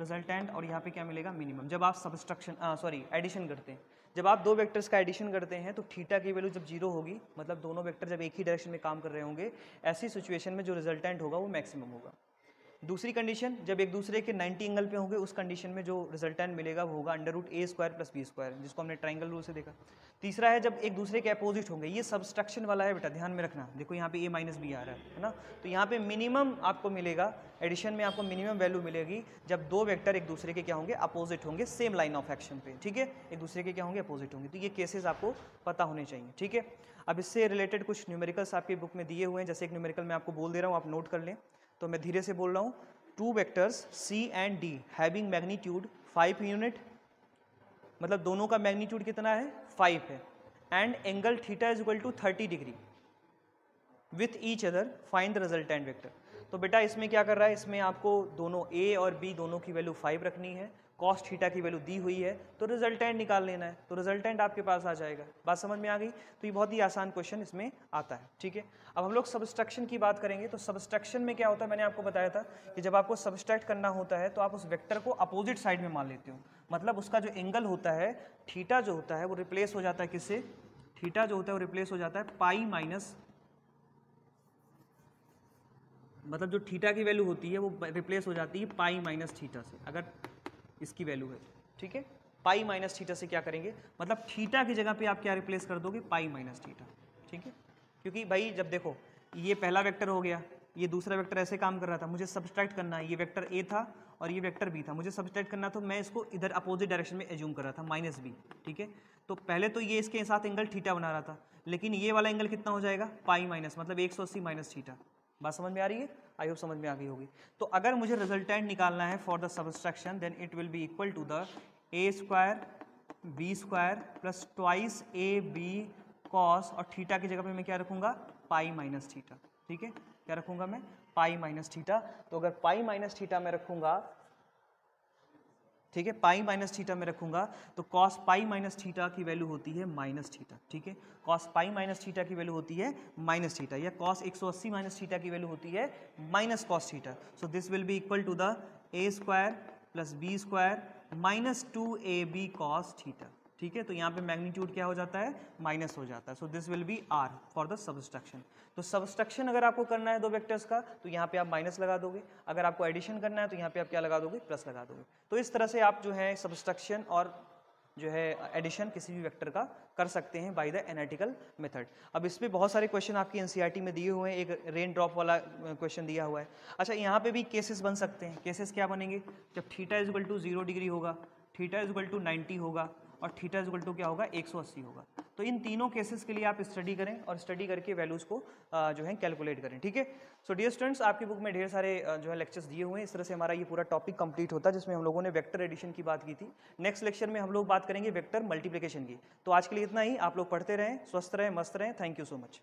रिजल्टेंट, और यहाँ पे क्या मिलेगा? मिनिमम। जब आप सब्सट्रक्शन एडिशन करते हैं, जब आप दो वेक्टर्स का एडिशन करते हैं तो थीटा की वैल्यू जब 0 होगी, मतलब दोनों वेक्टर जब एक ही डायरेक्शन में काम कर रहे होंगे, ऐसी सिचुएशन में जो रिजल्टेंट होगा वो मैक्सिमम होगा। दूसरी कंडीशन, जब एक दूसरे के 90 एंगल पे होंगे, उस कंडीशन में जो रिजल्टेंट मिलेगा वो होगा under root A square plus B square, जिसको हमने ट्राइंगल रूल से देखा। तीसरा है जब एक दूसरे के अपोजिट होंगे, ये सब्सट्रक्शन वाला है बेटा, ध्यान में रखना। देखो यहाँ पे A माइनस बी आ रहा है ना, तो यहाँ पे मिनिमम आपको मिलेगा, एडिशन में आपको मिनिमम वैल्यू मिलेगी जब दो वेक्टर एक दूसरे के क्या होंगे? अपोजिट होंगे, सेम लाइन ऑफ एक्शन पे। ठीक है, एक दूसरे के क्या होंगे? अपोजिट होंगे। तो ये केसेस आपको पता होने चाहिए। ठीक है, अब इससे रिलेटेड कुछ न्यूमेरिकल्स आपकी बुक में दिए हुए हैं, जैसे एक न्यूमेरिकल मैं आपको बोल दे रहा हूँ, आप नोट कर लें। तो मैं धीरे से बोल रहा हूँ, two vectors C and D having magnitude 5 unit, मतलब दोनों का मैग्नीट्यूड कितना है? 5 है, and angle theta is equal to 30 degree with each other, find the resultant vector. तो बेटा इसमें क्या कर रहा है, इसमें आपको दोनों A और B दोनों की वैल्यू 5 रखनी है, कॉस थीटा की वैल्यू दी हुई है, तो रिजल्टेंट निकाल लेना है। तो रिजल्टेंट आपके पास आ जाएगा। बात समझ में आ गई? तो ये बहुत ही आसान क्वेश्चन इसमें आता है। ठीक है, अब हम लोग सब्सट्रक्शन की बात करेंगे। तो सब्सट्रक्शन में क्या होता है, मैंने आपको बताया था कि जब आपको सब्सट्रैक्ट करना होता है तो आप उस वेक्टर को अपोजिट साइड में मान लेते हो, मतलब उसका जो एंगल होता है, थीटा जो होता है वो रिप्लेस हो जाता है किससे? थीटा जो होता है वो रिप्लेस हो जाता है पाई माइनस, मतलब जो थीटा की वैल्यू होती है वो रिप्लेस हो जाती है पाई माइनस थीटा से, अगर इसकी वैल्यू है। ठीक है, पाई माइनस थीटा से क्या करेंगे, मतलब थीटा की जगह पे आप क्या रिप्लेस कर दोगे? पाई माइनस थीटा। ठीक है, क्योंकि भाई जब देखो ये पहला वेक्टर हो गया, ये दूसरा वेक्टर ऐसे काम कर रहा था, मुझे सब्सट्रैक्ट करना है, ये वेक्टर ए था और ये वेक्टर बी था, मुझे सब्सट्रैक्ट करना, तो मैं इसको इधर अपोजिट डायरेक्शन में एज्यूम कर रहा था माइनस बी, ठीक है। तो पहले तो ये इसके साथ एंगल थीटा बना रहा था, लेकिन ये वाला एंगल कितना हो जाएगा, पाई माइनस, मतलब 180 माइनस थीटा। बात समझ में आ रही है? आई होप समझ में आ गई होगी। तो अगर मुझे रिजल्टेंट निकालना है for the subtraction, then it will be equal to the A square B square plus twice A B cos, और थीटा की जगह पे मैं क्या रखूंगा, पाई माइनस थीटा, ठीक है। क्या रखूंगा मैं, पाई माइनस थीटा। तो अगर पाई माइनस थीटा में रखूंगा, ठीक है, पाई माइनस थीटा में रखूंगा, तो कॉस पाई माइनस थीटा की वैल्यू होती है माइनस थीटा, ठीक है। कॉस पाई माइनस थीटा की वैल्यू होती है माइनस थीटा, या कॉस 180 माइनस थीटा की वैल्यू होती है minus cos theta. So this will be equal to the A square plus B square minus 2ab cos theta, ठीक है। तो यहाँ पे मैग्नीट्यूड क्या हो जाता है, माइनस हो जाता है। So this will be R for the subtraction. तो सब्सट्रैक्शन अगर आपको करना है दो वेक्टर्स का, तो यहाँ पे आप माइनस लगा दोगे, अगर आपको एडिशन करना है तो यहाँ पे आप क्या लगा दोगे, प्लस लगा दोगे। तो इस तरह से आप जो है सब्सट्रैक्शन और जो है एडिशन किसी भी वेक्टर का कर सकते हैं बाय द एनालिटिकल मेथड। अब इस पे बहुत सारे क्वेश्चन आपकी एनसीईआरटी में दिए हुए हैं, एक रेन ड्रॉप वाला क्वेश्चन दिया हुआ है। अच्छा, यहाँ पे भी केसेस बन सकते हैं। केसेस क्या बनेंगे, जब theta is equal to 0 degree होगा, थीटा इज इक्वल टू 90 होगा और थीटा इज इक्वल टू क्या होगा, 180 होगा। तो इन तीनों केसेस के लिए आप स्टडी करें और स्टडी करके वैल्यूज़ को जो है कैलकुलेट करें, ठीक है। सो डियर स्टूडेंट्स, आपकी बुक में ढेर सारे जो है लेक्चर्स दिए हुए हैं। इस तरह से हमारा ये पूरा टॉपिक कंप्लीट होता है, जिसमें हम लोगों ने वेक्टर एडिशन की बात की थी। नेक्स्ट लेक्चर में हम लोग बात करेंगे वेक्टर मल्टीप्लिकेशन की। तो आज के लिए इतना ही। आप लोग पढ़ते रहें, स्वस्थ रहें, मस्त रहें। Thank you so much.